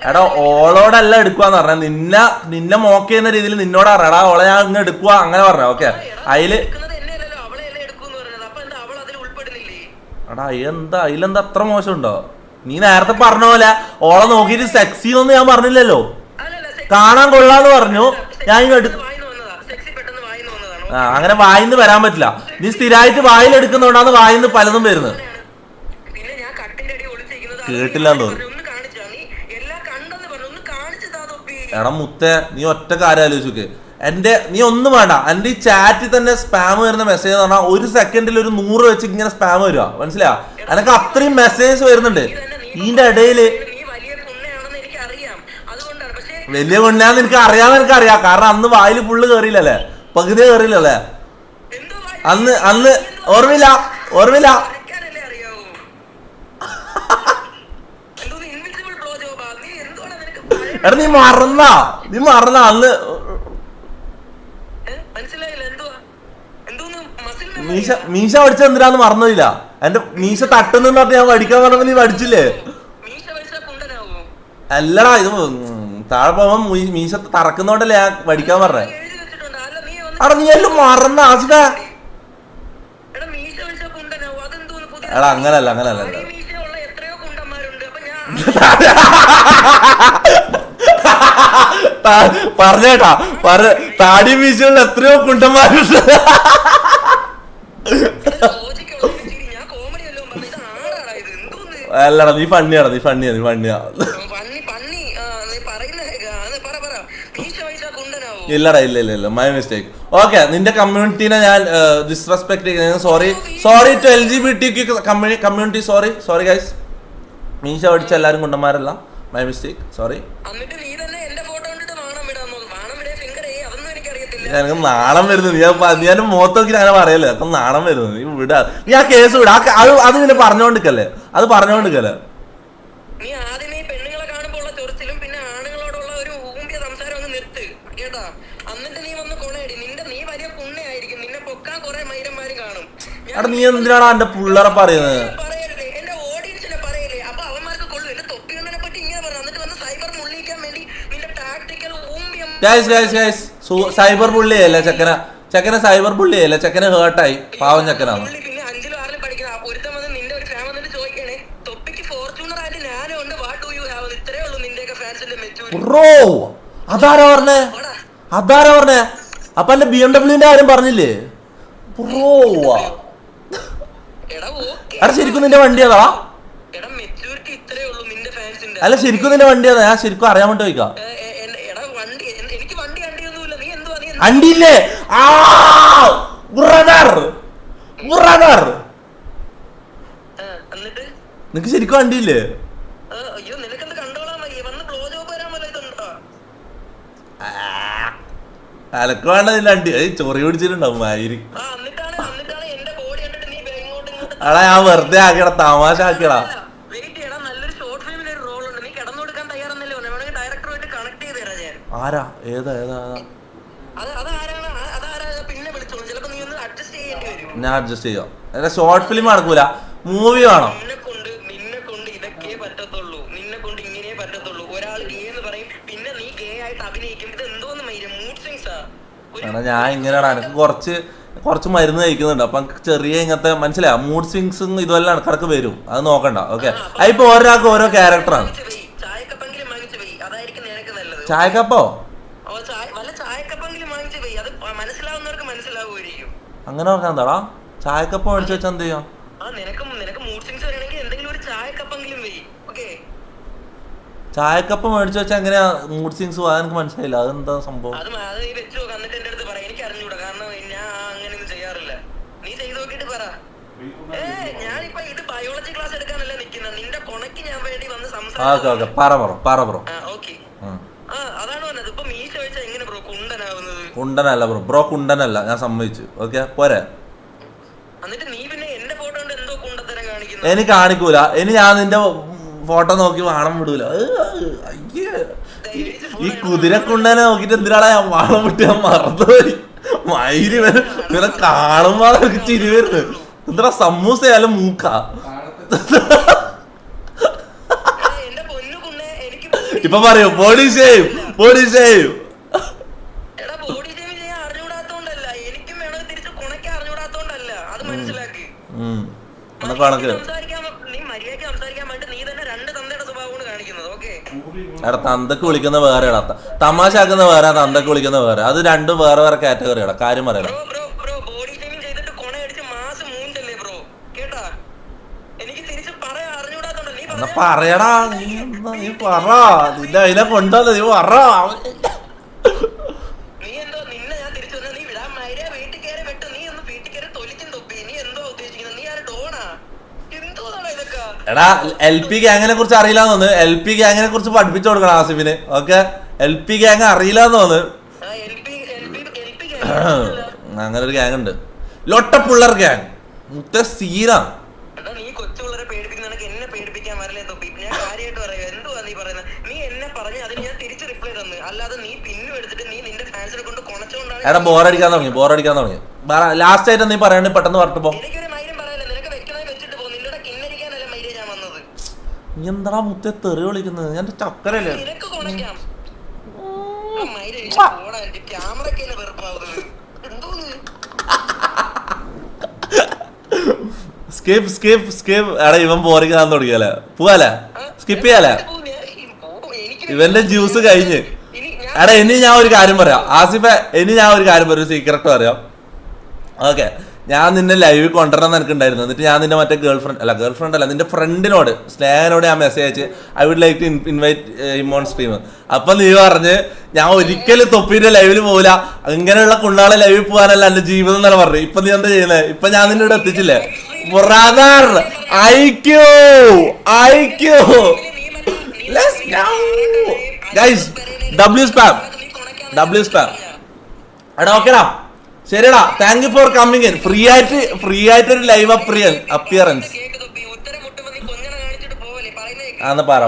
എടാ ഓളോടല്ല എടുക്കുവാന്ന് പറഞ്ഞ നിന്നെ മോക്ക് ചെയ്യുന്ന രീതിയിൽ നിന്നോട് അറിയാടാ ഓളെ ഞാൻ ഇങ്ങ് എടുക്കുക അങ്ങനെ പറഞ്ഞ. ഓക്കെ അതില് എടാ അതിലെന്താ അത്ര മോശമുണ്ടോ? നീ നേരത്തെ പറഞ്ഞ പോലെ ഓളെ നോക്കിയിട്ട് സെക്സി എന്നൊന്നും ഞാൻ പറഞ്ഞില്ലല്ലോ. കാണാൻ കൊള്ളാന്ന് പറഞ്ഞു. ഞാൻ അങ്ങനെ വായിന്ന് വരാൻ പറ്റില്ല. നീ സ്ഥിരമായിട്ട് വായിലെടുക്കുന്നോണ്ടാണ് വായിന്ന് പലതും വരുന്നത്. കേട്ടില്ലാന്ന് തോന്നുന്നു. എടാ മുത്തേ നീ ഒറ്റ കാര്യം ആലോചിച്ചോക്ക്. നീ ഒന്നും വേണ്ട, എന്റെ ഈ ചാറ്റിൽ തന്നെ സ്പാം വരുന്ന മെസ്സേജ് എന്ന് പറഞ്ഞാൽ 1 സെക്കൻഡിൽ ഒരു 100 വെച്ച് ഇങ്ങനെ സ്പാം വരുക. മനസ്സിലാ? എനിക്ക് അത്രയും മെസ്സേജ് വരുന്നുണ്ട്. ഇതിന്റെ ഇടയില് വലിയ കൊണ്ടാന്ന് എനിക്കറിയാം. കാരണം അന്ന് വായിൽ ഫുള്ള് കയറിയില്ലല്ലേ, പകുതി കയറിയില്ലല്ലേ അന്ന്. ഓർമ്മയില്ല. എടാ നീ മറന്ന അന്ന് മീശ പഠിച്ച എന്തിനാന്ന് മറന്നില്ല. എന്റെ മീശ തട്ടുന്നു പറഞ്ഞ ഞാൻ പഠിക്കാൻ പറഞ്ഞപ്പോ നീ പഠിച്ചില്ലേ? അല്ലടാ ഇത് താഴെ പോകുമ്പോ മീശ തറക്കുന്നോണ്ടല്ലേ ഞാൻ പഠിക്കാൻ പറഞ്ഞേ. എടാ നീ എല്ലാം മറന്ന ആസിഫ. എടാ അങ്ങനല്ല പറഞ്ഞേട്ടാ താടി മീശകളിൽ എത്രയോ കുണ്ടന്മാരുണ്ട്. അല്ലടാ നീ ഫണ്ണിയാ. ഇല്ല മൈ മിസ്റ്റേക്ക്. ഓക്കെ നിന്റെ കമ്മ്യൂണിറ്റീനെ ഞാൻ ഡിസ്റെസ്പെക്ട് ചെയ്യുന്നത് sorry to LGBTQ community. Sorry guys. മീശ പഠിച്ച എല്ലാരും കുണ്ടന്മാരല്ല. My mistake. സോറി. എനിക്ക് നാണം വരുന്നു. ഞാൻ മുഖത്ത് നോക്കി അങ്ങനെ പറയല്ലേ. അപ്പൊ നാണം വരുന്നു. നീ വിടാ. നീ ആ കേസ് വിടാ. അത് പിന്നെ പറഞ്ഞോണ്ടിരിക്കല്ലേ. നീ ആദ്യമേ പെണ്ണുങ്ങളെ കാണുമ്പോൾ ഉള്ള ചൊറിച്ചിലും പിന്നെ ആണുങ്ങളോടുള്ള ഒരു ഊമ്പിയ സംസാരം അങ്ങ് നിർത്ത് കേട്ടാ. എന്നിട്ട് നീ വന്ന് കൊണയടി. നീ വലിയ പുണ്യായിരിക്കും. നിന്നെ പൊക്കാൻ കുറെ മൈരന്മാര് കാണും. നീ എന്തിനാണ് എന്റെ പിള്ളേരെ പറയുന്നത്? പറയരുത്, എന്റെ ഓഡിയൻസിനെ പറയല്ലേ. അപ്പൊ അവന്മാർക്ക് കൊള്ളു. എന്റെ തൊപ്പിയൊന്നിനെ പറ്റി ഇങ്ങനെ പറഞ്ഞു. എന്നിട്ട് വന്ന് സൈബർ മുള്ളിക്കാൻ വേണ്ടി നിന്റെ ടാക്ടിക്കൽ ഊമ്പിയം. സൈബർ ബുള്ളിയല്ലേ ചെക്കനെ സൈബർ ബുള്ളിയല്ലേ. ചെക്കന് ഹേർട്ടായി. പാവം ചെക്കനാണ്. പിന്നെ 5ലും 6ലും പഠിക്കുന്ന ഒരുത്തം വന്ന് നിന്റെ ഒരു ഫാൻ വന്നിട്ട് ചോദിക്കണേ തൊപ്പിക്ക് ഫോർച്യൂണർ ആയിട്ട് ഞാനുണ്ട്. What do you have? ഇത്രേ ഉള്ളൂ നിന്റെയൊക്കെ ഫാൻസിന്റെ മെച്ചൂരിറ്റി. ബ്രോ അതാരാ പറഞ്ഞേ? അപ്പൊ എന്റെ BMW കാര്യം പറഞ്ഞില്ലേ ബ്രോ? എടാ ശരിക്കും നിന്റെ വണ്ടി അതാ? മെച്ചൂരിറ്റി ഇത്രേ ഉള്ളൂ നിന്റെ ഫാൻസിന്റെ. അല്ല ശരിക്കും നിന്റെ വണ്ടി അതാ? ഞാൻ ശരിക്കും അറിയാൻ വേണ്ടി ചോദിക്കാം. അണ്ടിയില്ലേ? നിനക്ക് ശരിക്കും വണ്ടിയില്ലേ? അലക്ക് വേണ്ട നിന്റെ വണ്ടി. ചൊറി പിടിച്ചിട്ടുണ്ടാവും മാതിരി. എടാ ഞാൻ വെറുതെ ആക്കിയടാ, തമാശ ആക്കിയടാ. ആരാ? ഏതാ? ഞാൻ അഡ്ജസ്റ്റ് ചെയ്യാം. എന്റെ ഷോർട്ട് ഫിലിം നടക്കൂല, മൂവി വേണം. ഞാൻ ഇങ്ങനെയാണ്. എനിക്ക് കുറച്ച് മരുന്ന് കഴിക്കുന്നുണ്ട്. അപ്പൊ ചെറിയ ഇങ്ങനത്തെ മനസ്സിലാ മൂഡ് സ്വിങ്സും ഇതുമെല്ലാം ഇടക്കിടക്ക് വരും. അത് നോക്കണ്ട. ഓക്കെ അതിപ്പോ ഓരോരാൾക്ക് ഓരോ ക്യാരക്ടറാണ്. ചായക്കപ്പോ അങ്ങനെ നോക്കാൻ എന്താടാ? ചായക്കപ്പം മേടിച്ചു വെച്ചാൽ എന്ത് ചെയ്യാം? ചായക്കപ്പം മേടിച്ചു വെച്ചാൽ എങ്ങനെയാ മൂഡ് സ്വിങ്സ് പോകാൻ? എനിക്ക് മനസ്സിലായില്ല. അതെന്താ സംഭവം? കുണ്ടനല്ല ബ്രോ കുണ്ടനല്ല. ഞാൻ സമ്മതിച്ചു. ഓക്കെ പോരെ. ഇനി കാണിക്കൂല. ഇനി ഞാൻ നിന്റെ ഫോട്ടോ നോക്കി വാണം വിടൂല. അയ്യേ, ഈ കുതിരക്കുണ്ടനെ നോക്കിട്ട് എന്തിനാണ് ഞാൻ വാണം വിട്ട് ഞാൻ മറന്നുപോയി. മയില് ഇവരെ കാണുമ്പോ എനിക്ക് ചിരി വരുന്നത്. എന്താ സമൂസയാലും മൂക്ക. ഇപ്പൊ പറയൂ ബോഡി ഷേവ്, ബോഡി ഷേവ്. കണക്ക് എടാ തന്തക്ക് വിളിക്കുന്ന വേറെ ഇടാ, തമാശ ആക്കുന്ന വേറെ, തന്തക്ക് വിളിക്കുന്ന വേറെ. അത് രണ്ടും വേറെ വേറെ കാറ്റഗറി ഇടാ. കാര്യം പറയണം. എന്നാ പറയടാ, നീ പറ. നിന്റെ അതിനെ കൊണ്ടുവന്ന നീ പറ. എടാ LP ഗ്യാങ്ങിനെ കുറിച്ച് അറിയില്ലാന്ന് തോന്നുന്നു. LP ഗ്യാങ്ങിനെ കുറിച്ച് പഠിപ്പിച്ചു കൊടുക്കണം ആസിഫിന്. ഓക്കെ, LP ഗ്യാങ് അറിയില്ലാന്ന് തോന്നുന്നു. അങ്ങനെ ഒരു ഗ്യാങ് ഉണ്ട്, ലൊട്ടപ്പുള്ളർ ഗ്യാങ്. മുത്ത സീനാ. എടാ ബോറടിക്കാൻ തുടങ്ങി, ബോറടിക്കാൻ തുടങ്ങി. ലാസ്റ്റ് ആയിട്ട് നീ പറയണേ പെട്ടെന്ന് പറഞ്ഞിട്ട് പോ. നീ എന്താ മുത്തേ തെറി വിളിക്കുന്നത്? ഞാൻ ചക്കരല്ലേ. Skip skip skip. എടാ ഇവൻ ബോറിക്കാൻ തുടങ്ങിയാലേ, പോവാലേ, സ്കിപ്പ് ചെയ്യാലേ. ഇവന്റെ ജ്യൂസ് കഴിഞ്ഞ്. എടാ ഇനി ഞാൻ ഒരു കാര്യം പറയാം ആസിഫെ, ഇനി ഞാൻ ഒരു കാര്യം പറയാം, ഒരു സീക്രട്ട് പറയാം. ഓക്കെ, ഞാൻ നിന്നെ ലൈവിൽ കൊണ്ടുവരണം എനിക്കുണ്ടായിരുന്നു. എന്നിട്ട് ഞാൻ നിന്റെ മറ്റേ ഗേൾഫ്രണ്ട് അല്ല നിന്റെ ഫ്രണ്ടിനോട് സ്നേഹനോട് ഞാൻ മെസ്സേജ് അയച്ച് I would like to invite him on stream. അപ്പൊ നീ പറഞ്ഞ് ഞാൻ ഒരിക്കലും തൊപ്പിന്റെ ലൈവിൽ പോകില്ല, അങ്ങനെയുള്ള കുണ്ണാളെ ലൈവിൽ പോകാനല്ല എന്റെ ജീവിതം എന്നല്ല പറഞ്ഞു. ഇപ്പൊ നീ എന്താ ചെയ്യുന്നത്? ഇപ്പൊ ഞാൻ നിന്റെ ഇവിടെ എത്തിച്ചില്ലേ brother? IQ IQ guys. W spam. എടാ ഓക്കെടാ, ശരിടാ. Thank you for coming in. Free ആയിട്ട് ഒരു ലൈവ് അപ്പിയറൻസ്. ആന്ന് പറ.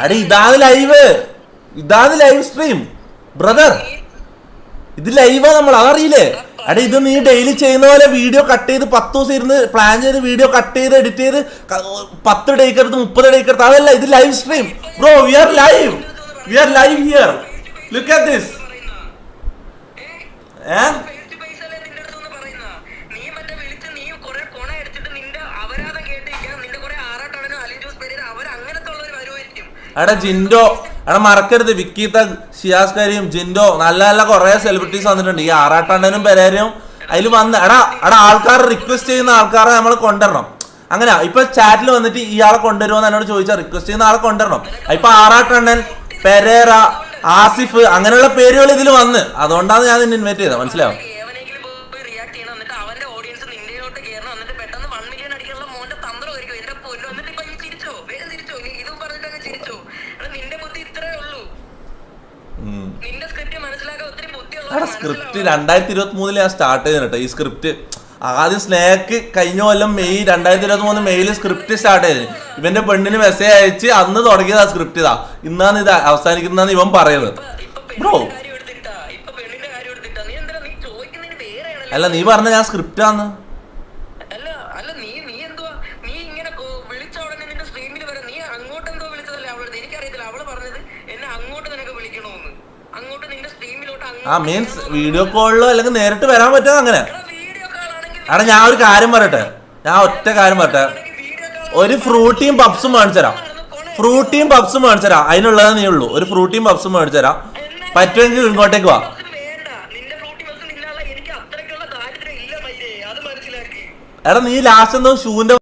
അടി ഇതാണ് ലൈവ് സ്ട്രീം ബ്രദർ. ഇത് ലൈവാ, നമ്മൾ അതറിയില്ലേ? അടെ ഇത് നീ ഡെയിലി ചെയ്യുന്ന പോലെ വീഡിയോ കട്ട് ചെയ്ത് 10 ദിവസം ഇരുന്ന് പ്ലാൻ ചെയ്ത് വീഡിയോ കട്ട് ചെയ്ത് എഡിറ്റ് ചെയ്ത് 10 ഡേക്ക് എടുത്ത് 30 ഡേക്ക് എടുത്ത് അതല്ല. ഇത് live stream bro. We are live here. Look at this. എടാ ജിൻഡോ, എടാ മറക്കരുത്, വിക്കീത്ത, ഷിയാസ് കരീം, ജിൻഡോ, നല്ല നല്ല കുറെ സെലിബ്രിറ്റീസ് വന്നിട്ടുണ്ട്. ഈ ആറാട്ടണ്ണനും പെരേരയും അതിൽ വന്ന് എടാ ആൾക്കാർ റിക്വസ്റ്റ് ചെയ്യുന്ന ആൾക്കാരെ നമ്മൾ കൊണ്ടുവരണം. അങ്ങനെ ഇപ്പൊ ചാറ്റിൽ വന്നിട്ട് ഇയാളെ കൊണ്ടുവരുമോ എന്നോട് ചോദിച്ചാൽ റിക്വസ്റ്റ് ചെയ്യുന്ന ആളെ കൊണ്ടുവരണം. ഇപ്പൊ ആറാട്ടണ്ണൻ, പെരേര, ആസിഫ് അങ്ങനെയുള്ള പേരുകൾ ഇതിൽ വന്ന്, അതുകൊണ്ടാണ് ഞാൻ നിന്നെ ഇൻവൈറ്റ് ചെയ്തത്. മനസ്സിലാവും? സ്ക്രിപ്റ്റ് 2023 ഞാൻ സ്റ്റാർട്ട് ചെയ്തു കേട്ടോ. ഈ സ്ക്രിപ്റ്റ് ആദ്യം സ്നേക്ക് കഴിഞ്ഞ കൊല്ലം മെയ് 2023 മെയ്യിൽ സ്ക്രിപ്റ്റ് സ്റ്റാർട്ട് ചെയ്തു. ഇവന്റെ പെണ്ണിന് മെസ്സേജ് അയച്ച് അന്ന് തുടങ്ങിയതാ സ്ക്രിപ്റ്റ്. ഇതാ ഇന്നാണ് ഇത് അവസാനിക്കുന്നതെന്ന് ഇവൻ പറയുന്നത്. ബ്രോ അല്ല, നീ പറഞ്ഞ ഞാൻ സ്ക്രിപ്റ്റ് ആന്ന്. ആ മീൻസ് വീഡിയോ കോളിലോ അല്ലെങ്കിൽ നേരിട്ട് വരാൻ പറ്റുമോ? അങ്ങനെ. എടാ ഞാൻ ഒരു കാര്യം പറയട്ടെ, ഒറ്റ കാര്യം പറയട്ടെ. ഒരു ഫ്രൂട്ടിയും പപ്സും മേടിച്ചു തരാം. അതിനുള്ളതാ നീ ഉള്ളൂ. ഒരു ഫ്രൂട്ടിയും പപ്സും മേടിച്ചു തരാം. പറ്റുമെങ്കിൽ ഇങ്ങോട്ടേക്ക് വാ. എടാ നീ ലാസ്റ്റ് എന്തോ ഷൂന്റെ